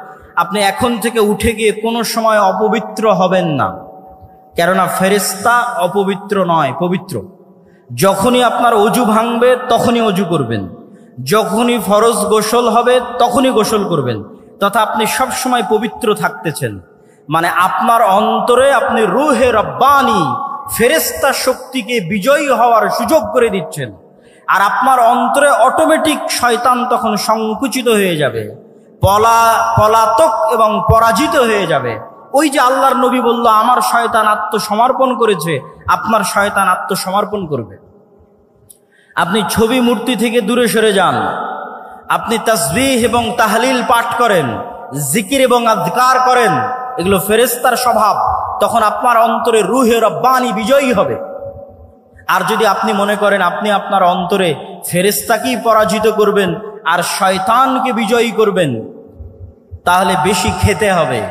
আপনি এখন থেকে উঠে গিয়ে কোনো সময় অপবিত্র হবেন না, কেননা ফেরেশতা অপবিত্র নয়, পবিত্র। যখনই আপনার অজু ভাঙবে তখনই অজু করবেন, যখনই ফরজ গোসল হবে তখনই গোসল করবেন, তথা আপনি সব সময় পবিত্র থাকতেছেন। মানে আপনার অন্তরে আপনি রূহে রব্বানি, ফেরেশতা শক্তিকে বিজয়ী হওয়ার সুযোগ করে দিচ্ছেন। আর আপনার অন্তরে অটোমেটিক শয়তান তখন সংকুচিত হয়ে যাবে, পলাতক এবং পরাজিত হয়ে যাবে। ওই যে আল্লাহর নবী বলল আমার শয়তান আত্মসমর্পণ করেছে, আপনার শয়তান আত্মসমর্পণ করবে। আপনি ছবি মূর্তি থেকে দূরে সরে যান, আপনি তাসবিহ এবং তাহলিল পাঠ করেন, জিকির এবং আযকার করেন, এগুলো ফেরেশতার স্বভাব। তখন আপনার অন্তরে রূহে রব্বানী বিজয়ী হবে। আর যদি আপনি মনে করেন আপনি আপনার অন্তরে ফেরেশতাকেই পরাজিত করবেন আর শয়তানকে বিজয়ী করবেন, তাহলে বেশি খেতে হবে,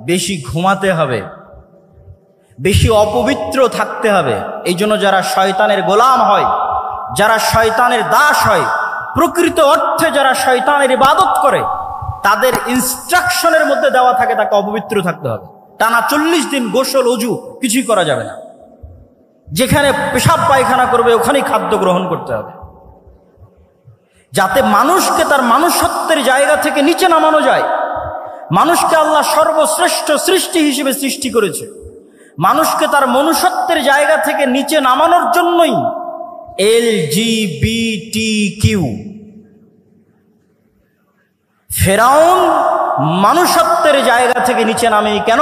বেশি ঘুমাতে হবে, বেশি অপবিত্র থাকতে হবে। এই জন্য যারা শয়তানের গোলাম হয়, যারা শয়তানের দাস হয়, প্রকৃত অর্থে যারা শয়তানের ইবাদত করে, তাদের ইনস্ট্রাকশনের মধ্যে দেওয়া থাকে তাকে অপবিত্র থাকতে হবে। টানা 40 দিন গোসল অজু কিছুই করা যাবে না। যেখানে পেশাব পায়খানা করবে ওখানেই খাদ্য গ্রহণ করতে হবে, যাতে মানুষকে তার মানুষত্বের জায়গা থেকে নিচে নামানো যায়। মানুষকে আল্লাহ সর্বশ্রেষ্ঠ সৃষ্টি হিসেবে সৃষ্টি করেছে। মানুষকে তার মনুষ্যত্বের জায়গা থেকে নিচে নামানোর জন্যই LGBTQ। ফেরাউন মানুষত্বের জায়গা থেকে নিচে নামে কেন?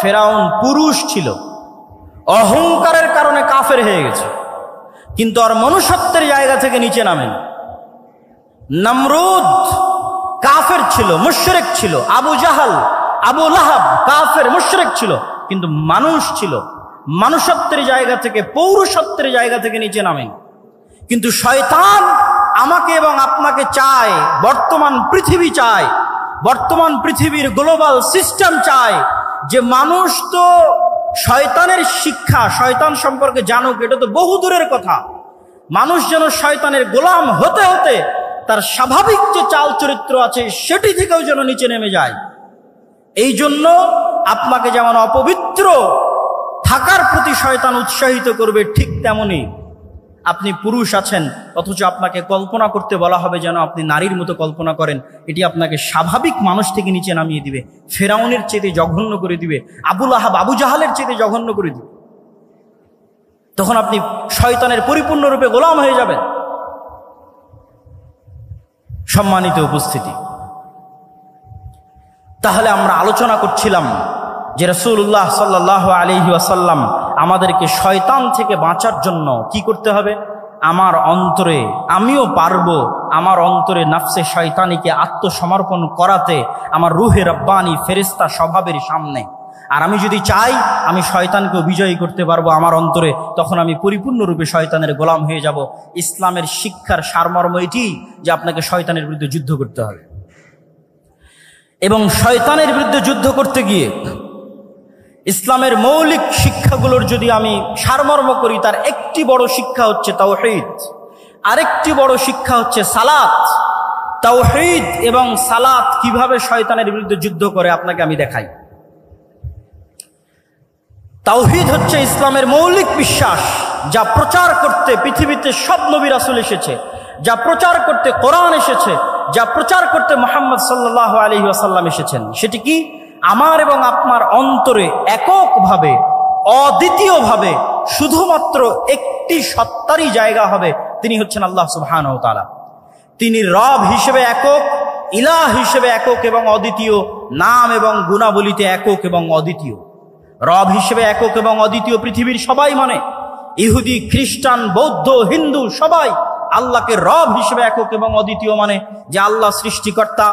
ফেরাউন পুরুষ ছিল, অহংকারের কারণে কাফের হয়ে গেছে, কিন্তু আর মনুষ্যত্বের জায়গা থেকে নিচে নামেন। নমরুদ কাফের ছিল, মুশরিক ছিল। আবু জাহাল, আবু লাহাব কাফের মুশরিক ছিল, কিন্তু মানুষ ছিল। মানুষত্বের জায়গা থেকে, পৌরুষত্বের জায়গা থেকে নিচে নামেন। কিন্তু শয়তান আমাকে এবং আপনাকে চায়, বর্তমান পৃথিবী চায়, বর্তমান পৃথিবীর গ্লোবাল সিস্টেম চায় যে মানুষ তো শয়তানের শিক্ষা, শয়তান সম্পর্কে জানুক, এটা তো বহু দূরের কথা। মানুষ যেন শয়তানের গোলাম হতে হতে তার স্বাভাবিক যে চাল চরিত্র আছে সেটি থেকেও যেন নিচে নেমে যায়। এই জন্য আপনাকে যেমন অপবিত্র থাকার প্রতি শয়তান উৎসাহিত করবে, ঠিক তেমনি আপনি পুরুষ আছেন অথচ আপনাকে কল্পনা করতে বলা হবে যেন আপনি নারীর মতো কল্পনা করেন। এটি আপনাকে স্বাভাবিক মানুষ থেকে নিচে নামিয়ে দিবে, ফেরাউনের চেয়ে জঘন্য করে দিবে, আবু লাহাব আবু জাহালের চেয়ে জঘন্য করে দিবে। তখন আপনি শয়তানের পরিপূর্ণরূপে গোলাম হয়ে যাবেন। সম্মানিত উপস্থিতি, তাহলে আমরা আলোচনা করছিলাম যে রাসূলুল্লাহ সাল্লাল্লাহু আলাইহি ওয়াসাল্লাম আমাদেরকে শয়তান থেকে বাঁচার জন্য কি করতে হবে? আমার অন্তরে, আমিও পারবো আমার অন্তরে নাফসে শয়তানিকে আত্মসমর্পণ করাতে, আমার রূহে রব্বানি ফেরেশতা স্বভাবের সামনে। আর আমি যদি চাই আমি শয়তানকেও বিজয়ী করতে পারবো আমার অন্তরে, তখন আমি পরিপূর্ণরূপে শয়তানের গোলাম হয়ে যাব। ইসলামের শিক্ষার সারমর্ম এটি যে আপনাকে শয়তানের বিরুদ্ধে যুদ্ধ করতে হবে। এবং শয়তানের বিরুদ্ধে যুদ্ধ করতে গিয়ে ইসলামের মৌলিক শিক্ষাগুলোর যদি আমি সারমর্ম করি, তার একটি বড় শিক্ষা হচ্ছে তাওহীদ, আরেকটি বড় শিক্ষা হচ্ছে সালাত। তাওহীদ এবং সালাত কিভাবে শয়তানের বিরুদ্ধে যুদ্ধ করে আপনাকে আমি দেখাই। তাওহীদ হচ্ছে ইসলামের মৌলিক বিশ্বাস, যা প্রচার করতে পৃথিবীতে সব নবী রাসূল এসেছে, যা প্রচার করতে কোরআন এসেছে, যা প্রচার করতে মুহাম্মদ সাল্লাল্লাহু আলাইহি ওয়াসাল্লাম এসেছেন। সেটি কি? আমার এবং আপনার অন্তরে এককভাবে, অদ্বিতীয়ভাবে শুধুমাত্র একটি সত্তারই জায়গা হবে, তিনি হচ্ছেন আল্লাহ সুবহানাহু ওয়া তাআলা। তিনি রব হিসেবে একক, ইলাহ হিসেবে একক এবং অদ্বিতীয়, নাম এবং গুণাবলীতে একক এবং অদ্বিতীয়। রব হিসেবে একক এবং অদ্বিতীয় পৃথিবীর সবাই মানে, ইহুদি, খ্রিস্টান, বৌদ্ধ, হিন্দু সবাই আল্লাহকে রব হিসেবে একক এবং অদ্বিতীয় মানে যে আল্লাহ সৃষ্টিকর্তা,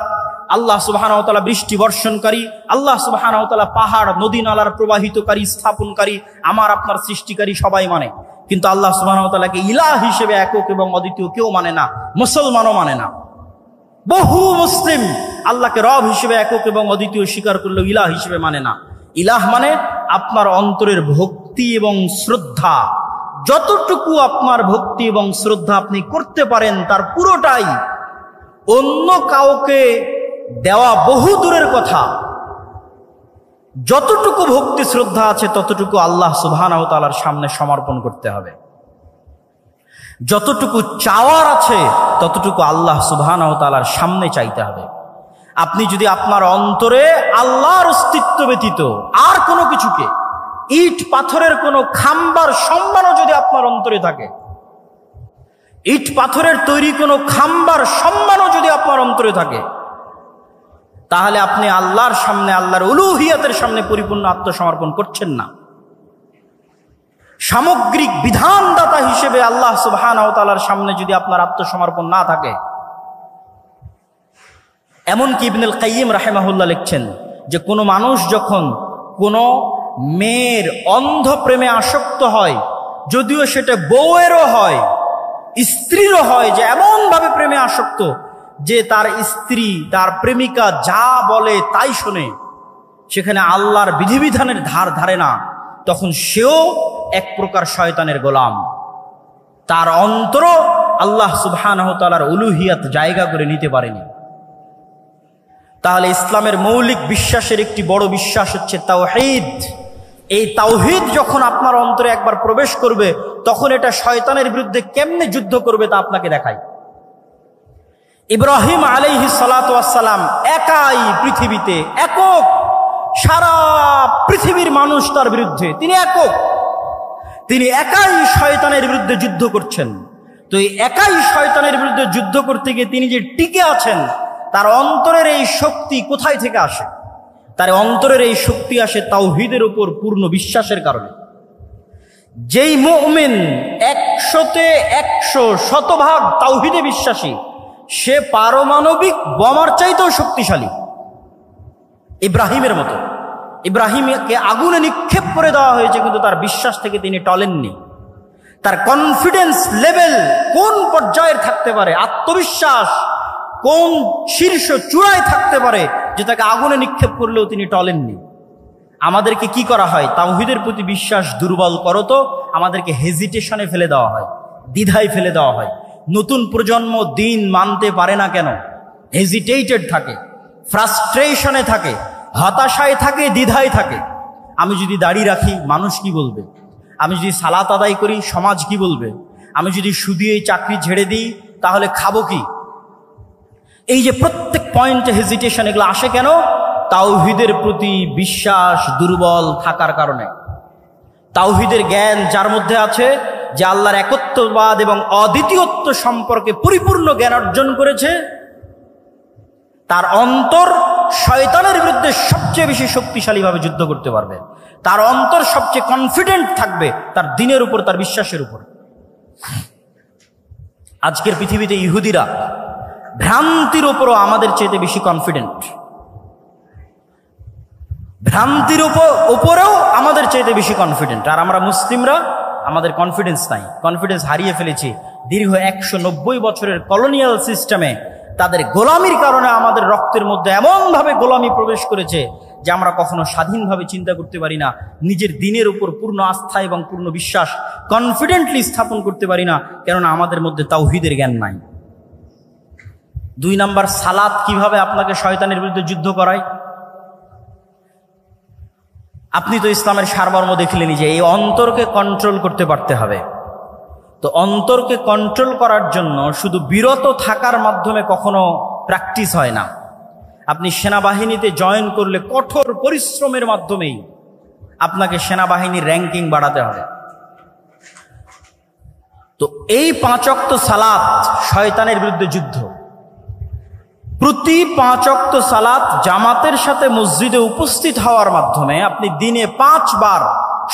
আল্লাহ সুবহানাহু ওয়া তাআলা বৃষ্টি বর্ষণকারী, আল্লাহ সুবহানাহু ওয়া তাআলা পাহাড় নদী নালার প্রবাহিতকারী, স্থাপনকারী, আমার আপনার সৃষ্টিকারী সবাই মানে। কিন্তু আল্লাহ সুবহানাহু ওয়া তাআলাকে ইলাহ হিসেবে একক এবং অদ্বিতীয় কেউ মানে না, মুসলমানও মানে না। বহু মুসলিম আল্লাহকে রব হিসেবে একক এবং অদ্বিতীয় স্বীকার করলেও ইলাহ হিসেবে মানে না। ইলাহ মানে আপনার অন্তরের ভক্তি এবং শ্রদ্ধা, যতটুকু আপনার ভক্তি এবং শ্রদ্ধা আপনি করতে পারেন তার পুরোটাই অন্য কাউকে দেওয়া বহু দূরের কথা, যতটুকু ভক্তি শ্রদ্ধা আছে ততটুকু আল্লাহ সুবহানাহু ওয়া তাআলার সামনে সমর্পণ করতে হবে। যতটুকু চাওয়ার আছে ততটুকু আল্লাহ সুবহানাহু ওয়া তাআলার সামনে চাইতে হবে। আপনি যদি আপনার অন্তরে আল্লাহর অস্তিত্ব ব্যতীত আর কোনো কিছুকে, ইট পাথরের কোনো খাম্বার সম্মানও যদি আপনার অন্তরে থাকে, ইট পাথরের তৈরি কোনো খাম্বার সম্মানও যদি আপনার অন্তরে থাকে, তাহলে আপনি আল্লাহর সামনে, আল্লাহর উলুহিয়াতের সামনে পরিপূর্ণ আত্মসমর্পণ করছেন না। সামগ্রিক বিধানদাতা হিসেবে আল্লাহ সুবহানাহু ওয়া তাআলার সামনে যদি আপনার আত্মসমর্পণ না থাকে, এমনকি ইবনুল কাইয়িম রাহিমাহুল্লাহ লিখছেন যে কোনো মানুষ যখন কোনো মেয়ের অন্ধ প্রেমে আসক্ত হয়, যদিও সেটা বউয়েরও হয়, স্ত্রীরও হয়, যে এমনভাবে প্রেমে আসক্ত যে তার স্ত্রী, তার প্রেমিকা যা বলে তাই শোনে, সেখানে আল্লাহর বিধিবিধানের ধার ধারে না, তখন সেও এক প্রকার শয়তানের গোলাম। তার অন্তর আল্লাহ সুবহানাহু ওয়া তাআলার উলুহিয়াত জায়গা করে নিতে পারেনি। তাহলে ইসলামের মৌলিক বিশ্বাসের একটি বড় বিশ্বাস হচ্ছে তাওহীদ। এই তাওহীদ যখন আপনার অন্তরে একবার প্রবেশ করবে, তখন এটা শয়তানের বিরুদ্ধে কেমনে যুদ্ধ করবে তা আপনাকে দেখায়। ইব্রাহিম আলাইহিস সালাতু ওয়াস সালাম একাই পৃথিবীতে, একক, সারা পৃথিবীর মানুষ তার বিরুদ্ধে, তিনি একক, তিনি একাই শয়তানের বিরুদ্ধে যুদ্ধ করছেন। তো এই একাই শয়তানের বিরুদ্ধে যুদ্ধ করতে গিয়ে তিনি যে টিকে আছেন, তার অন্তরের এই শক্তি কোথায় থেকে আসে? তার অন্তরের এই শক্তি আসে তাওহীদের উপর পূর্ণ বিশ্বাসের কারণে। যেই মুমিন 100-তে 100 শতভাগ তাওহীদে বিশ্বাসী, সে পারমাণবিক বোমার চাইতেও শক্তিশালী। ইব্রাহিমের মতো, ইব্রাহিমকে আগুনে নিক্ষেপ করে দেওয়া হয়েছে, কিন্তু তার বিশ্বাস থেকে তিনি টলেননি। তার কনফিডেন্স লেভেল কোন পর্যায়ের থাকতে পারে, আত্মবিশ্বাস কোন শীর্ষ চূড়ায় থাকতে পারে যে তাকে আগুনে নিক্ষেপ করলেও তিনি টলেননি। আমাদেরকে কি করা হয়? তাওহীদের প্রতি বিশ্বাস দুর্বল করো তো আমাদেরকে হেজিটেশনে ফেলে দেওয়া হয়, দ্বিধায় ফেলে দেওয়া হয়। নতুন প্রজন্ম দিন মানতে পারে না কেন? হেজিটেটেড থাকে, ফ্রাস্ট্রেশনে থাকে, হতাশায় থাকে, দ্বিধায় থাকে। আমি যদি দাড়ি রাখি মানুষ কি বলবে? আমি যদি সালাত আদায় করি সমাজ কি বলবে? আমি যদি শুধু এই চাকরি ছেড়ে দিই তাহলে খাবো কি? এই যে প্রত্যেক পয়েন্টে হেজিটেশন, এগুলো আসে কেন? তাওহীদের প্রতি বিশ্বাস দুর্বল থাকার কারণে। তাওহীদের জ্ঞান যার মধ্যে আছে, যে আল্লাহর একত্ববাদ এবং অদ্বিতীয়ত্ব সম্পর্কে পরিপূর্ণ জ্ঞান অর্জন করেছে, তার অন্তর শয়তানের বিরুদ্ধে সবচেয়ে বেশি শক্তিশালীভাবে যুদ্ধ করতে পারবে। তার অন্তর সবচেয়ে কনফিডেন্ট থাকবে তার দ্বীনের উপর, তার বিশ্বাসের উপর। আজকের পৃথিবীতে ইহুদিরা ভ্রান্তির উপরও আমাদের চেয়ে বেশি কনফিডেন্ট, ভ্রান্তির উপরেও আমাদের চেয়ে বেশি কনফিডেন্ট। আর আমরা মুসলিমরা, আমাদের কনফিডেন্স নাই, কনফিডেন্স হারিয়ে ফেলেছি। দীর্ঘ 190 বছরের কলোনিয়াল সিস্টেমে তাদের গোলামির কারণে আমাদের রক্তের মধ্যে এমনভাবে গোলামি প্রবেশ করেছে যে আমরা কখনো স্বাধীনভাবে চিন্তা করতে পারি না, নিজের দ্বীনের উপর পূর্ণ আস্থা এবং পূর্ণ বিশ্বাস কনফিডেন্টলি স্থাপন করতে পারি না, কেননা আমাদের মধ্যে তাওহীদের জ্ঞান নাই। 2 নাম্বার, সালাত কিভাবে আপনাকে শয়তানের বিরুদ্ধে যুদ্ধ করায়? আপনি তো ইসলামের সারমর্ম দেখলেনই যে এই অন্তরকে কন্ট্রোল করতে পারতে হবে। তো অন্তরকে কন্ট্রোল করার জন্য শুধু বিরত থাকার মাধ্যমে কখনো প্র্যাকটিস হয় না। আপনি সেনাবাহিনীতে জয়েন করলে কঠোর পরিশ্রমের মাধ্যমেই আপনাকে সেনাবাহিনীর র্যাঙ্কিং বাড়াতে হবে। তো এই 5 ওয়াক্ত সালাত শয়তানের বিরুদ্ধে যুদ্ধ। প্রতি 5 ওয়াক্ত সালাত জামাতের সাথে মসজিদে উপস্থিত হওয়ার মাধ্যমে আপনি দিনে 5 বার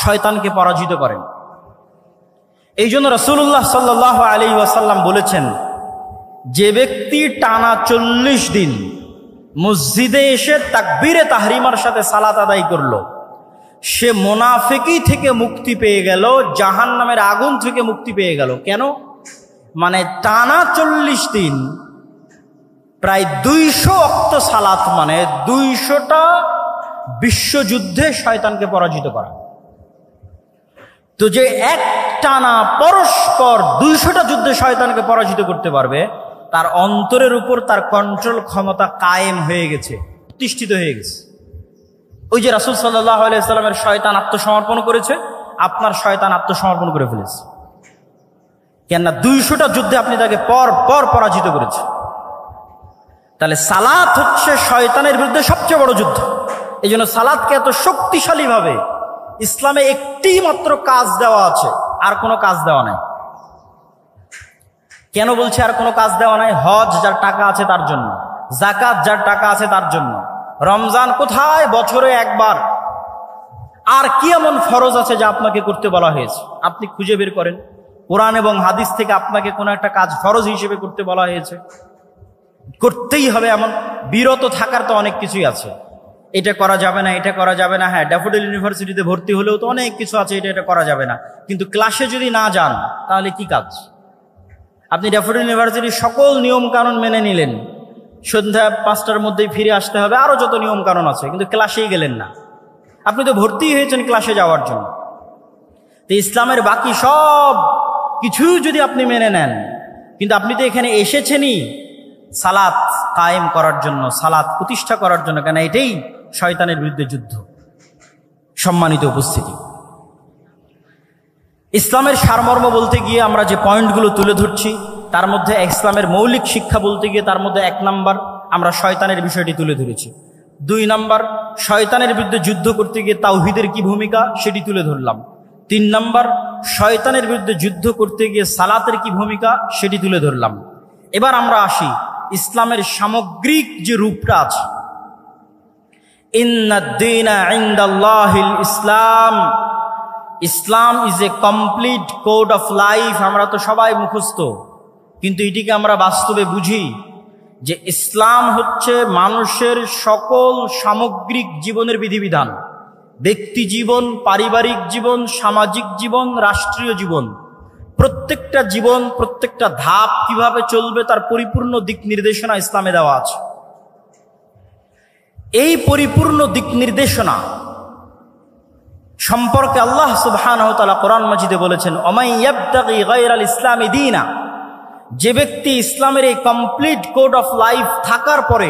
শয়তানকে পরাজিত করেন। এই জন্য রাসূলুল্লাহ সাল্লাল্লাহু আলাইহি ওয়াসাল্লাম বলেছেন, যে ব্যক্তি টানা 40 দিন মসজিদে এসে তাকবীরে তাহরিমার সাথে সালাত আদায় করলো, সে মুনাফিকি থেকে মুক্তি পেয়ে গেল, জাহান্নামের আগুন থেকে মুক্তি পেয়ে গেল। কেন? মানে টানা 40 দিন প্রায় 200 ওয়াক্ত সালাত, মানে 200টা বিশ্বযুদ্ধে শয়তানকে পরাজিত করা। তো যে এক টানা পরস্পর 200টা যুদ্ধে শয়তানকে পরাজিত করতে পারবে, তার অন্তরের উপর তার কন্ট্রোল ক্ষমতা কায়েম হয়ে গেছে, প্রতিষ্ঠিত হয়ে গেছে। ওই যে রাসূল সাল্লাল্লাহু আলাইহি ওয়াসাল্লামের শয়তান আত্মসমর্পণ করেছে, আপনার শয়তান আত্মসমর্পণ করে ফেলেছে। কেননা 200টা যুদ্ধে আপনি তাকে পর পর পরাজিত করেছে। তাহলে সালাত হচ্ছে শয়তানের বিরুদ্ধে সবচেয়ে বড় যুদ্ধ। এই জন্য সালাতকে এত শক্তিশালীভাবে ইসলামে একটি মাত্র কাজ দেওয়া আছে, আর কোনো কাজ দেওয়া নাই। কেন বলছে আর কোনো কাজ দেওয়া নাই? হজ যার টাকা আছে তার জন্য, যাকাত যার টাকা আছে তার জন্য, রমজান কোথায় বছরে একবার। আর কি এমন ফরজ আছে যা আপনাকে করতে বলা হয়েছে? আপনি খুঁজে বের করেন কোরআন এবং হাদিস থেকে আপনাকে কোনো একটা কাজ ফরজ হিসেবে করতে বলা হয়েছে, করতেই হবে এমন বিরত থাকার তো অনেক কিছুই আছে। এটা করা যাবে না, এটা করা যাবে না। হ্যাঁ, ড্যাফোডিল ইউনিভার্সিটিতে ভর্তি হলেও তো অনেক কিছু আছে, এটা করা যাবে না। কিন্তু ক্লাসে যদি না যান তাহলে কি কাজ? আপনি ড্যাফোডিল ইউনিভার্সিটির সকল নিয়ম কানুন মেনে নিলেন, সন্ধ্যা 5টার মধ্যেই ফিরে আসতে হবে, আরো যত নিয়ম কানুন আছে, কিন্তু ক্লাসেই গেলেন না। আপনি তো ভর্তি হয়েছেন ক্লাসে যাওয়ার জন্য। তো ইসলামের বাকি সব কিছু যদি আপনি মেনে নেন, কিন্তু আপনি তো এখানে এসেছেনই সালাত কায়েম করার জন্য, সালাত প্রতিষ্ঠা করার জন্য, কেন এটাই শয়তানের বিরুদ্ধে যুদ্ধ। সম্মানিত উপস্থিতি, ইসলামের সারমর্ম বলতে গিয়ে আমরা যে পয়েন্টগুলো তুলে ধরছি তার মধ্যে ইসলামের মৌলিক শিক্ষা বলতে গিয়ে তার মধ্যে 1 নাম্বার আমরা শয়তানের বিষয়টি তুলে ধরেছি। 2 নাম্বার শয়তানের বিরুদ্ধে যুদ্ধ করতে গিয়ে তাওহীদের কি ভূমিকা সেটি তুলে ধরলাম। 3 নাম্বার শয়তানের বিরুদ্ধে যুদ্ধ করতে গিয়ে সালাতের কি ভূমিকা সেটি তুলে ধরলাম। এবার আমরা আসি ইসলামের সামগ্রিক যে রূপটা আছে। ইন্নাদ-দীনা ইনদাল্লাহিল ইসলাম, Islam is a complete code of life. আমরা তো সবাই মুখস্থ, কিন্তু এটিকে আমরা বাস্তবে বুঝি যে ইসলাম হচ্ছে মানুষের সকল সামগ্রিক জীবনের বিধিবিধান, ব্যক্তি জীবন, পারিবারিক জীবন, সামাজিক জীবন, রাষ্ট্রীয় জীবন, প্রত্যেকটা জীবন, প্রত্যেকটা ধাপ কিভাবে চলবে তার পরিপূর্ণ দিক নির্দেশনা ইসলামে দেওয়া আছে। এই পরিপূর্ণ দিক নির্দেশনা সম্পর্কে আল্লাহ সুবহানাহু ওয়া তাআলা কোরআন মাজিদে বলেছেন, ওমাই ইয়াবতাগি গায়রাল ইসলামি দীনা, যে ব্যক্তি ইসলামের এই কমপ্লিট কোড অফ লাইফ থাকার পরে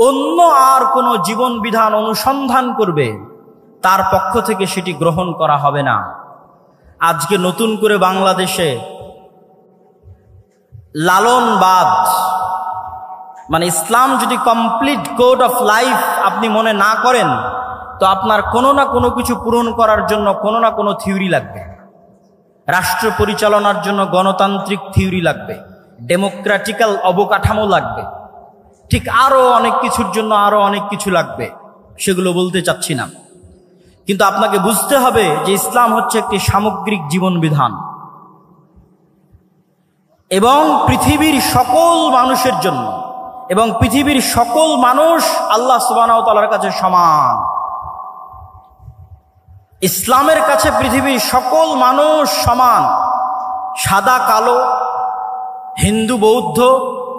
অন্য আর কোনো জীবন বিধান অনুসন্ধান করবে, তার পক্ষ থেকে সেটি গ্রহণ করা হবে না। আজকে নতুন করে বাংলাদেশে লালনবাদ, মানে ইসলাম যদি কমপ্লিট কোড অফ লাইফ আপনি মনে না করেন, তো আপনার কোনো না কোনো কিছু পূরণ করার জন্য কোনো না কোনো থিওরি লাগবে। রাষ্ট্র পরিচালনার জন্য গণতান্ত্রিক থিওরি লাগবে, ডেমোক্রেটিক্যাল অবকাঠামো লাগবে, ঠিক আরো অনেক কিছুর জন্য আরো অনেক কিছু লাগবে, সেগুলো বলতে চাচ্ছি না। কিন্তু আপনাকে বুঝতে হবে যে ইসলাম হচ্ছে একটি সামগ্রিক জীবন বিধান এবং পৃথিবীর সকল মানুষের জন্য, এবং পৃথিবীর সকল মানুষ আল্লাহ সুবহানাহু ওয়া তাআলার কাছে সমান। ইসলামের কাছে পৃথিবীর সকল মানুষ সমান, সাদা কালো, হিন্দু বৌদ্ধ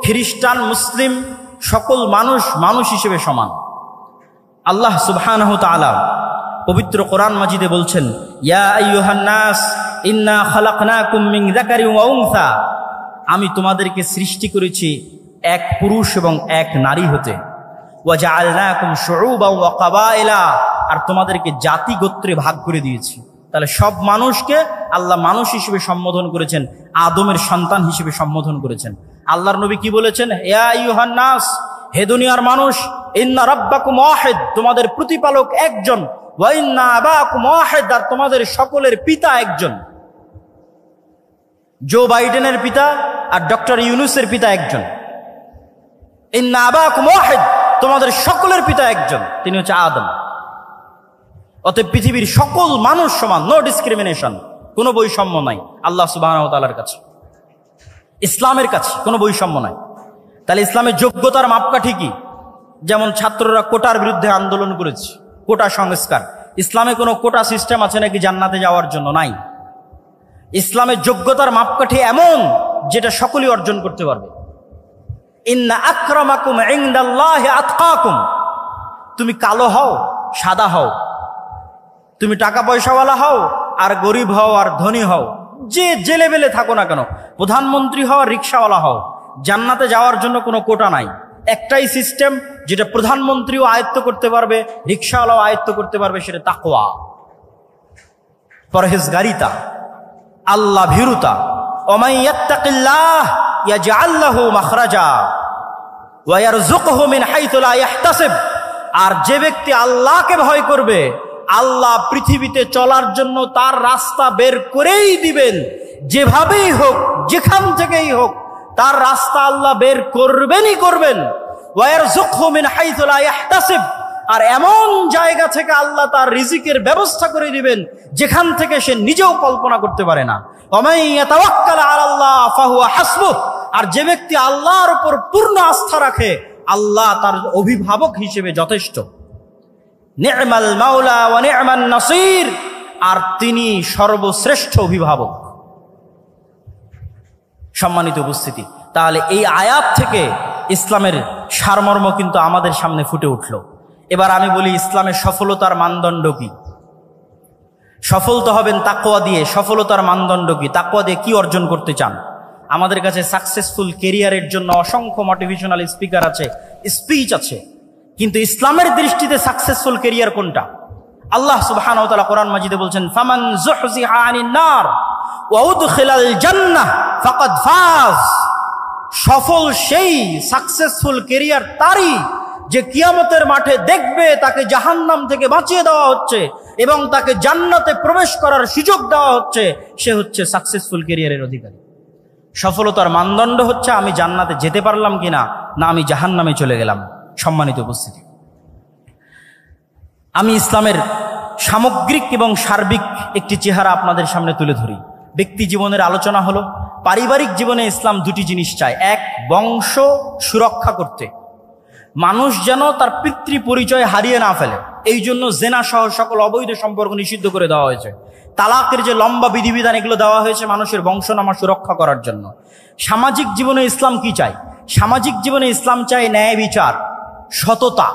খ্রিস্টান মুসলিম সকল মানুষ মানুষ হিসেবে সমান। আল্লাহ সুবহানাহু ওয়া তাআলা পবিত্র কোরআন মাজিদে বলছেন, ইয়া আইয়ুহান নাস ইন্না খালাকনাকুম মিন যাকারিন ওয়া উনসা, আমি তোমাদেরকে সৃষ্টি করেছি এক পুরুষ এবং এক নারী হতে, ওয়া জাআলনাকুম শুউবান ওয়া কাবাইলা, আর তোমাদেরকে জাতি গোত্রে ভাগ করে দিয়েছি। তাহলে সব মানুষকে আল্লাহ মানুষ হিসেবে সম্বোধন করেছেন, আদমের সন্তান হিসেবে সম্বোধন করেছেন। আল্লাহর নবী কি বলেছেন? ইয়া আইয়ুহান নাস, হে দুনিয়ার মানুষ, ইন্না রাব্বাকুম ওয়াহিদ, তোমাদের প্রতিপালক একজন, ওয়া ইন্না আবাকুম ওয়াহিদ, আর তোমাদের সকলের পিতা একজন। জো বাইডেনের পিতা আর ডক্টর ইউনূসের পিতা একজন। ইন্না আবাকুম ওয়াহিদ, তোমাদের সকলের পিতা একজন, তিনি হচ্ছে আদম। অতএব পৃথিবীর সকল মানুষ সমান, নো ডিসক্রিমিনেশন, কোনো বৈষম্য নাই আল্লাহ সুবহানাহু ওয়া তাআলার কাছে। ইসলামের কাছে কোনো বৈষম্য নাই। তাহলে ইসলামের যোগ্যতার মাপকাঠি কি? যেমন ছাত্ররা কোটার বিরুদ্ধে আন্দোলন করেছে, কোটা সংস্কার। ইসলামে কোনো কোটা সিস্টেম আছে নাকি জান্নাতে যাওয়ার জন্য? নাই। ইসলামের যোগ্যতার মাপকাঠি এমন যেটা সকলেই অর্জন করতে পারবে। ইন্না আকরামাকুম ইনদাল্লাহি আতকাকুম, তুমি কালো হও, সাদা হও, তুমি টাকা পয়সাওয়ালা হও আর গরিব হও আর ধনী হও, যে লেভেলে থাকো না কেন, প্রধানমন্ত্রী হও আর রিক্সাওয়ালা হও, জান্নাতে যাওয়ার জন্য কোনো কোটা নাই। একটাই সিস্টেম যেটা প্রধানমন্ত্রীও আয়ত্ত করতে পারবে, রিক্সাওয়ালাও আয়ত্ত করতে পারবে, সেটা তাকওয়া, পরহেজগারিতা, আল্লাহ ভীরুতা। ওমান ইয়াত্তাকিল্লাহ ইয়াজআল লাহু মাখরাজা ওয়া ইয়ারযুকহু মিন হাইথু লা ইয়াহতাসিব, আর যে ব্যক্তি আল্লাহকে ভয় করবে, আল্লাহ পৃথিবীতে চলার জন্য তার রাস্তা বের করেই দিবেন। যেভাবেই হোক, যেখান থেকেই হোক, তার রাস্তা আল্লাহ বের করবেনই করবেন। ওয়া ইয়ারযুকহু মিন হাইথু লা ইয়াহতাসিব, আর এমন জায়গা থেকে আল্লাহ তার রিজিকের ব্যবস্থা করে দিবেন যেখান থেকে সে নিজেও কল্পনা করতে পারে না। ওয়া মান ইয়াতাওয়াক্কাল আলাল্লাহ ফাহুয়া হাসবুহ, আর যে ব্যক্তি আল্লাহর উপর পূর্ণ আস্থা রাখে আল্লাহ তার অভিভাবক হিসেবে যথেষ্ট। নি'মাল মাওলা ওয়া নি'মান নাসির, আর তিনি সর্বশ্রেষ্ঠ অভিভাবক। সম্মানিত উপস্থিতি, তাহলে এই আয়াত থেকে ইসলামের সারমর্ম কিন্তু আমাদের সামনে ফুটে উঠল। এবার আমি বলি ইসলামের সফলতার মানদণ্ড কি? সফল তো হবেন তাকওয়া দিয়ে, সফলতার মানদণ্ড কি? তাকওয়া দিয়ে কি অর্জন করতে চান? আমাদের কাছে সাকসেসফুল কেরিয়ারের জন্য অসংখ্য মোটিভেশনাল স্পিকার আছে, স্পিচ আছে, কিন্তু ইসলামের দৃষ্টিতে সাকসেসফুল কেরিয়ার কোনটা? আল্লাহ সুবহানাহু ওয়া তাআলা কোরআন মাজিদে বলছেন, ফামান যুহজিহা আনিন নার ওয়া উদখিলাল জান্নাহ ফাকাদ ফাজ। সফল সেই, সাকসেসফুল কেরিয়ার তারই যে কিয়ামতের মাঠে দেখবে তাকে জাহান্নাম থেকে বাঁচিয়ে দেওয়া হচ্ছে এবং তাকে জান্নাতে প্রবেশ করার সুযোগ দেওয়া হচ্ছে, সে হচ্ছে সাকসেসফুল কেরিয়ারের অধিকারী। সফলতার মানদণ্ড হচ্ছে আমি জান্নাতে যেতে পারলাম কিনা, না আমি জাহান্নামে চলে গেলাম। সম্মানিত উপস্থিতি, আমি ইসলামের সামগ্রিক এবং সার্বিক একটি চেহারা আপনাদের সামনে তুলে ধরি। ব্যক্তি জীবনের আলোচনা হলো, পারিবারিক জীবনে ইসলাম দুটি জিনিস চায়। এক, বংশ সুরক্ষা করতে, মানুষ যেন তার পিতৃ পরিচয় হারিয়ে না ফেলে, এই জন্য জেনা সহ সকল অবৈধ সম্পর্ক নিষিদ্ধ করে দেওয়া হয়েছে। তালাকের যে লম্বা বিধিবিধান এগুলো দেওয়া হয়েছে মানুষের বংশনামা সুরক্ষা করার জন্য। সামাজিক জীবনে ইসলাম কি চায়? সামাজিক জীবনে ইসলাম চায় ন্যায় বিচার, সততা।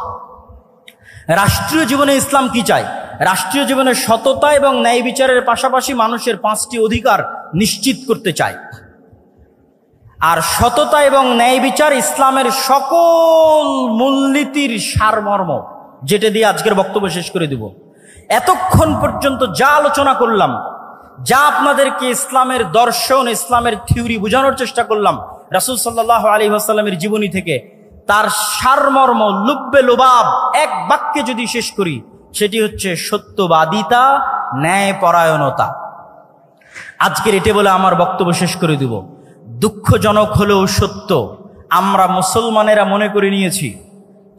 রাষ্ট্রীয় জীবনে ইসলাম কি চায়? রাষ্ট্রীয় জীবনে সততা এবং ন্যায় বিচারের পাশাপাশি মানুষের 5টি অধিকার নিশ্চিত করতে চায়। আর সততা এবং ন্যায় বিচার ইসলামের সকল মূলনীতির সারমর্ম, যেটা দিয়ে আজকের বক্তব্য শেষ করে দিব। এতক্ষণ পর্যন্ত যা আলোচনা করলাম, যা আপনাদেরকে ইসলামের দর্শন, ইসলামের থিওরি বোঝানোর চেষ্টা করলাম রাসূল সাল্লাল্লাহু আলাইহি ওয়াসাল্লামের জীবনী থেকে, তার সারমর্ম লুব্বে লুবাব এক বাক্যে যদি শেষ করি, সেটি হচ্ছে সত্যবাদিতা, ন্যায়পরায়ণতা। আজকের এটা বলে আমার বক্তব্য শেষ করে দিব। দুঃখজনক হলেও সত্য, আমরা মুসলমানেরা মনে করে নিয়েছি,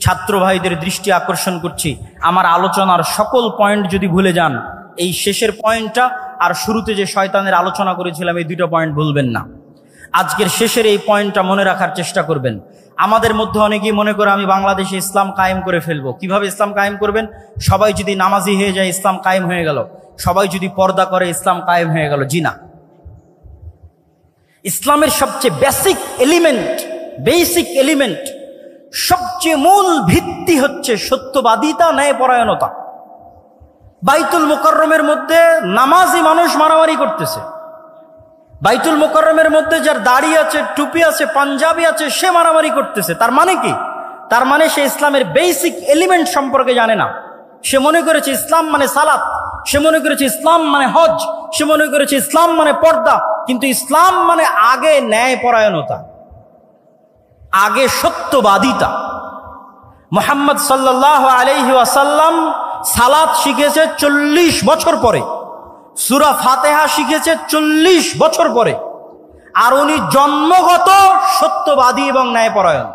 ছাত্র ভাইদের দৃষ্টি আকর্ষণ করছি, আমার আলোচনার সকল পয়েন্ট যদি ভুলে যান, এই শেষের পয়েন্টটা আর শুরুতে যে শয়তানের আলোচনা করেছিলাম এই দুটো পয়েন্ট ভুলবেন না। আজকের শেষের এই পয়েন্টটা মনে রাখার চেষ্টা করবেন। আমাদের মধ্যে অনেকেই মনে করে আমি বাংলাদেশে ইসলাম কায়েম করে ফেলবো। কিভাবে ইসলাম কায়েম করবেন? সবাই যদি নামাজি হয়ে যায় ইসলাম কায়েম হয়ে গেল, সবাই যদি পর্দা করে ইসলাম কায়েম হয়ে গেল। জি না, ইসলামের সবচেয়ে বেসিক এলিমেন্ট, সবচেয়ে মূল ভিত্তি হচ্ছে সত্যবাদিতা, ন্যায়পরায়ণতা। বাইতুল মুকাররমের মধ্যে নামাজি মানুষ মারামারি করতেছে, বাইতুল মুকাররমের মধ্যে যার দাড়ি আছে, টুপি আছে, পাঞ্জাবি আছে, সে মারামারি করতেছে। তার মানে কি? তার মানে সে ইসলামের বেসিক এলিমেন্ট সম্পর্কে জানে না। সে মনে করেছে ইসলাম মানে সালাত, সে মনে করেছে ইসলাম মানে হজ, সে মনে করেছে ইসলাম মানে পর্দা। কিন্তু ইসলাম মানে আগে ন্যায়পরায়ণতা, আগে সত্যবাদিতা। মুহাম্মদ সাল্লাল্লাহু আলাইহি ওয়াসাল্লাম সালাত শিখেছে 40 বছর পরে, সূরা ফাতিহা শিখেছে 40 বছর পরে, আর উনি জন্মগত সত্যবাদী এবং ন্যায়পরায়ণ।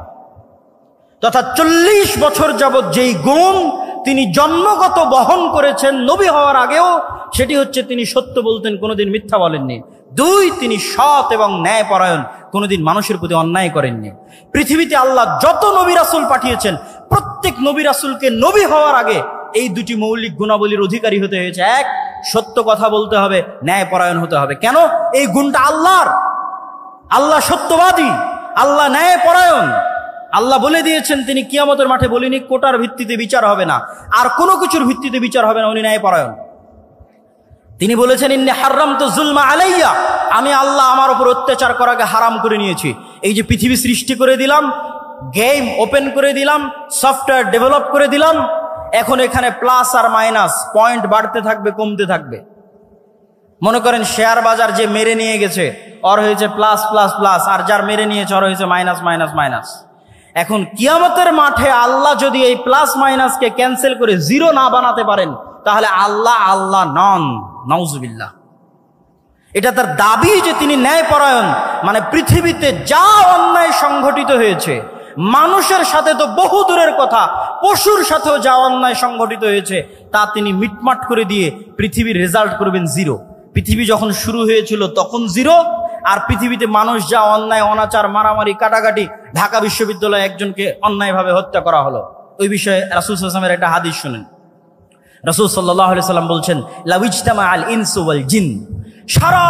তথা 40 বছর যাবৎ যেই গুণ তিনি জন্মগত বহন করেছেন নবী হওয়ার আগেও, সেটি হচ্ছে তিনি সত্য বলতেন, কোনোদিন মিথ্যা বলেননি। 2, তিনি সৎ এবং ন্যায়পরায়ণ, কোনোদিন মানুষের প্রতি অন্যায় করেননি। পৃথিবীতে আল্লাহ যত নবী রাসূল পাঠিয়েছেন, প্রত্যেক নবী রাসূলকে নবী হওয়ার আগে এই দুটি মৌলিক গুণাবলীর অধিকারী হতে হয়েছে। এক, সত্য কথা বলতে হবে, ন্যায়পরায়ণ হতে হবে। কেন? এই গুণটা আল্লাহর। আল্লাহ সত্যবাদী, আল্লাহ ন্যায়পরায়ণ। আল্লাহ বলে দিয়েছেন তিনি কিয়ামতের মাঠে বলিনি কোটার ভিত্তিতে বিচার হবে না, আর কোনো কিছুর ভিত্তিতে বিচার হবে না, উনি ন্যায়পরায়ণ। তিনি বলেছেন ইন্নী হারামতু যুলমা আলাইয়া, আমি আল্লাহ আমার উপর অত্যাচার করাকে হারাম করে নিয়েছি। এই যে পৃথিবী সৃষ্টি করে দিলাম, গেম ওপেন করে দিলাম, সফটওয়্যার ডেভেলপ করে দিলাম, এখন এখানে প্লাস আর মাইনাস পয়েন্ট বাড়তে থাকবে, কমতে থাকবে। মনে করেন শেয়ার বাজার যে মেরে নিয়ে গেছে ওর হয়েছে প্লাস প্লাস প্লাস, আর যার মেরে নিয়েছে ওর হয়েছে মাইনাস মাইনাস মাইনাস। এখন কিয়ামতের মাঠে আল্লাহ যদি এই প্লাস মাইনাসকে ক্যান্সেল করে জিরো না বানাতে পারেন, তাহলে আল্লাহ নন, নাউজুবিল্লাহ। এটা তার দাবি যে তিনি ন্যায়পরায়ণ। মানে পৃথিবীতে যা অন্যায় সংঘটিত হয়েছে, মানুষের সাথে তো বহু দূরের কথা, পশুর সাথেও যা অন্যায় সংগঠিত হয়েছে তা তিনি মিটমাট করে দিয়ে পৃথিবীর রেজাল্ট করবেন জিরো। পৃথিবী যখন শুরু হয়েছিল তখন জিরো, আর পৃথিবীতে মানুষ যা অন্যায় অনাচার মারামারি কাটাকাটি, ঢাকা বিশ্ববিদ্যালয়ে একজনকে অন্যায়ভাবে হত্যা করা হলো, ওই বিষয়ে রাসূল সাল্লাল্লাহু আলাইহি ওয়াসাল্লামের একটা হাদিস শুনেন। রাসূল সাল্লাল্লাহু আলাইহি ওয়াসাল্লাম বলছেন, লাউইজতামা আল ইনসু ওয়াল জিন, সারা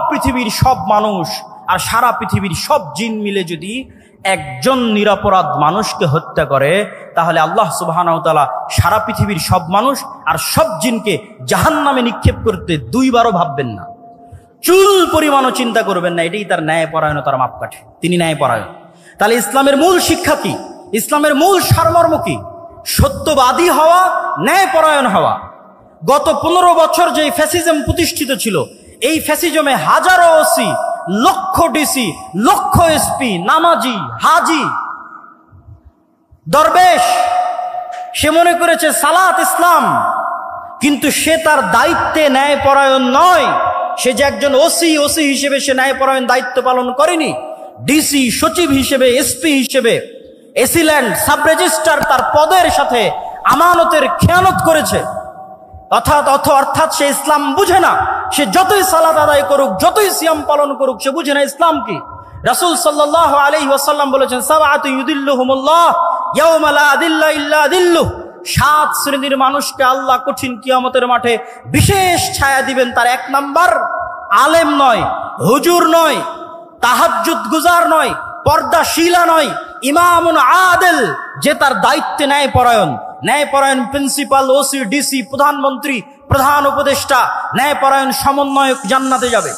পৃথিবীর সব মানুষ আর সারা পৃথিবীর সব জিন মিলে যদি একজন নিরপরাধ মানুষকে হত্যা করে, তাহলে আল্লাহ সুবহানাহু ওয়া তাআলা সারা পৃথিবীর সব মানুষ আর সব জিনকে জাহান্নামে নিক্ষেপ করতে দুইবারও ভাববেন না, চুল পরিমাণও চিন্তা করবেন না। এটাই তার ন্যায়পরায়ণতার মাপকাঠি, তিনি ন্যায়পরায়ণ। তাহলে ইসলামের মূল শিক্ষা কি? ইসলামের মূল সারমর্ম কি? সত্যবাদী হওয়া, ন্যায়পরায়ণ হওয়া। গত 15 বছর যে ফ্যাসিজম প্রতিষ্ঠিত ছিল, এই ফ্যাসিজমে হাজারো ওসি, লক্ষ ডিসি, লক্ষ এসপি, নামাজি, হাজি, দরবেশ, সে মনে করেছে সালাত ইসলাম, কিন্তু সে তার দায়িত্বে ন্যায়পরায়ণ নয়। সে যে একজন ওসি হিসেবে সে ন্যায়পরায়ণ দায়িত্ব পালন করেনি। ডিসি, সচিব হিসেবে, এসপি হিসেবে, এসিল্যান্ড, সাব রেজিস্ট্রার তার পদের সাথে আমানতের খেয়ানত করেছে। অর্থাৎ সে ইসলাম বুঝে না। সে যতই সালাত আদায় করুক, যতই সিয়াম পালন করুক, সে বুঝে না ইসলাম কি। রাসূল সাল্লাল্লাহু আলাইহি ওয়াসাল্লাম বলেছেন, সাবআতু ইউদিল্লুহুমুল্লাহ ইয়াওমা লা দিল্লা ইল্লা দিল্লুহ, 7 শ্রেণীর মানুষকে আল্লাহ কঠিন কিয়ামতের মাঠে বিশেষ ছায়া দিবেন। তার 1 নাম্বার, আলেম নয়, হুজুর নয়, তাহাজ্জুদ গুজার নয়, পর্দাশীলা নয়, ইমামুন আদিল, যে তার দায়িত্বে ন্যায়পরায়ণ প্রিন্সিপাল, ওসি, ডিসি, প্রধানমন্ত্রী, প্রধান উপদেষ্টা, ন্যায়পরায়ণ সমন্বয়ক জান্নাতে যাবে।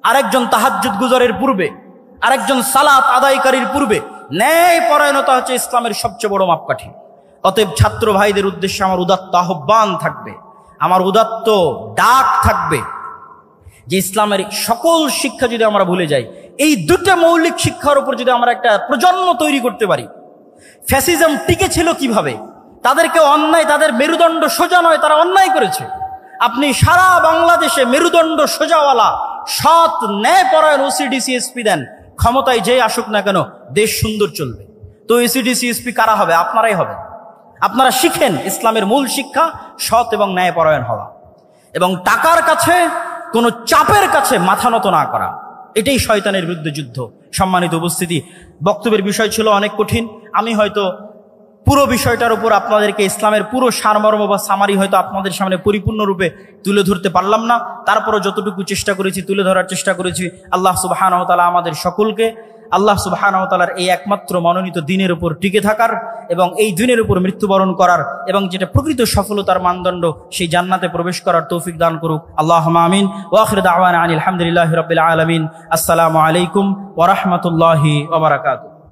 আরেকজন তাহাজ্জুদ গুজারের পূর্বে, আরেকজন সালাত আদায়কারীর পূর্বে। ন্যায়পরায়ণতা হচ্ছে ইসলামের সবচেয়ে বড় মাপকাঠি। অতএব ছাত্র ভাইদের উদ্দেশ্যে আমার উদাত্ত আহ্বান থাকবে, আমার উদাত্ত ডাক থাকবে যে ইসলামের সকল শিক্ষা যদি আমরা ভুলে যাই, এই দুটো মৌলিক শিক্ষার উপর যদি আমরা একটা প্রজন্ম তৈরি করতে পারি। ফ্যাসিজম টিকে ছিল কিভাবে? তাদেরকে অন্যায়, তাদের মেরুদণ্ড সোজা নয়, তারা অন্যায় করেছে। আপনি সারা বাংলাদেশে মেরুদণ্ড সোজাওয়ালা সৎ ন্যায়পরায়ণ ওসিডিসি এসপি দেন, ক্ষমতায় যে আসুক না কেন দেশ সুন্দর চলবে। তো এসিডিসি এসপি কারা হবে? আপনারাই হবে। আপনারা শিখেন ইসলামের মূল শিক্ষা, সৎ এবং ন্যায়পরায়ণ হওয়া, এবং টাকার কাছে, কোনো চাপের কাছে মাথা নত না করা। এটাই শয়তানের বিরুদ্ধে যুদ্ধ। সম্মানিত উপস্থিতি, বক্তব্যের বিষয় ছিল অনেক কঠিন। আমি হয়তো পুরো বিষয়টার উপর আপনাদেরকে ইসলামের পুরো সারমর্ম বা সামারি হয়তো আপনাদের সামনে পরিপূর্ণরূপে তুলে ধরতে পারলাম না। তারপরও যতটুকু চেষ্টা করেছি তুলে ধরার চেষ্টা করেছি। আল্লাহ সুবহানাহু ওয়া তাআলা আমাদের সকলকে আল্লাহ সুবহানাহু ওয়া তাআলার এই একমাত্র মনোনীত দ্বীনের উপর টিকে থাকার এবং এই দ্বীনের উপর মৃত্যুবরণ করার এবং যেটা প্রকৃত সফলতার মানদণ্ড, সেই জান্নাতে প্রবেশ করার তৌফিক দান করুক। আল্লাহুম্মা আমিন। ওয়া আখিরু দাওয়ানা আনিল হামদুলিল্লাহি রাব্বিল আলামিন। আসসালামু আলাইকুম ওয়া রাহমাতুল্লাহি ওয়া বারাকাতুহু।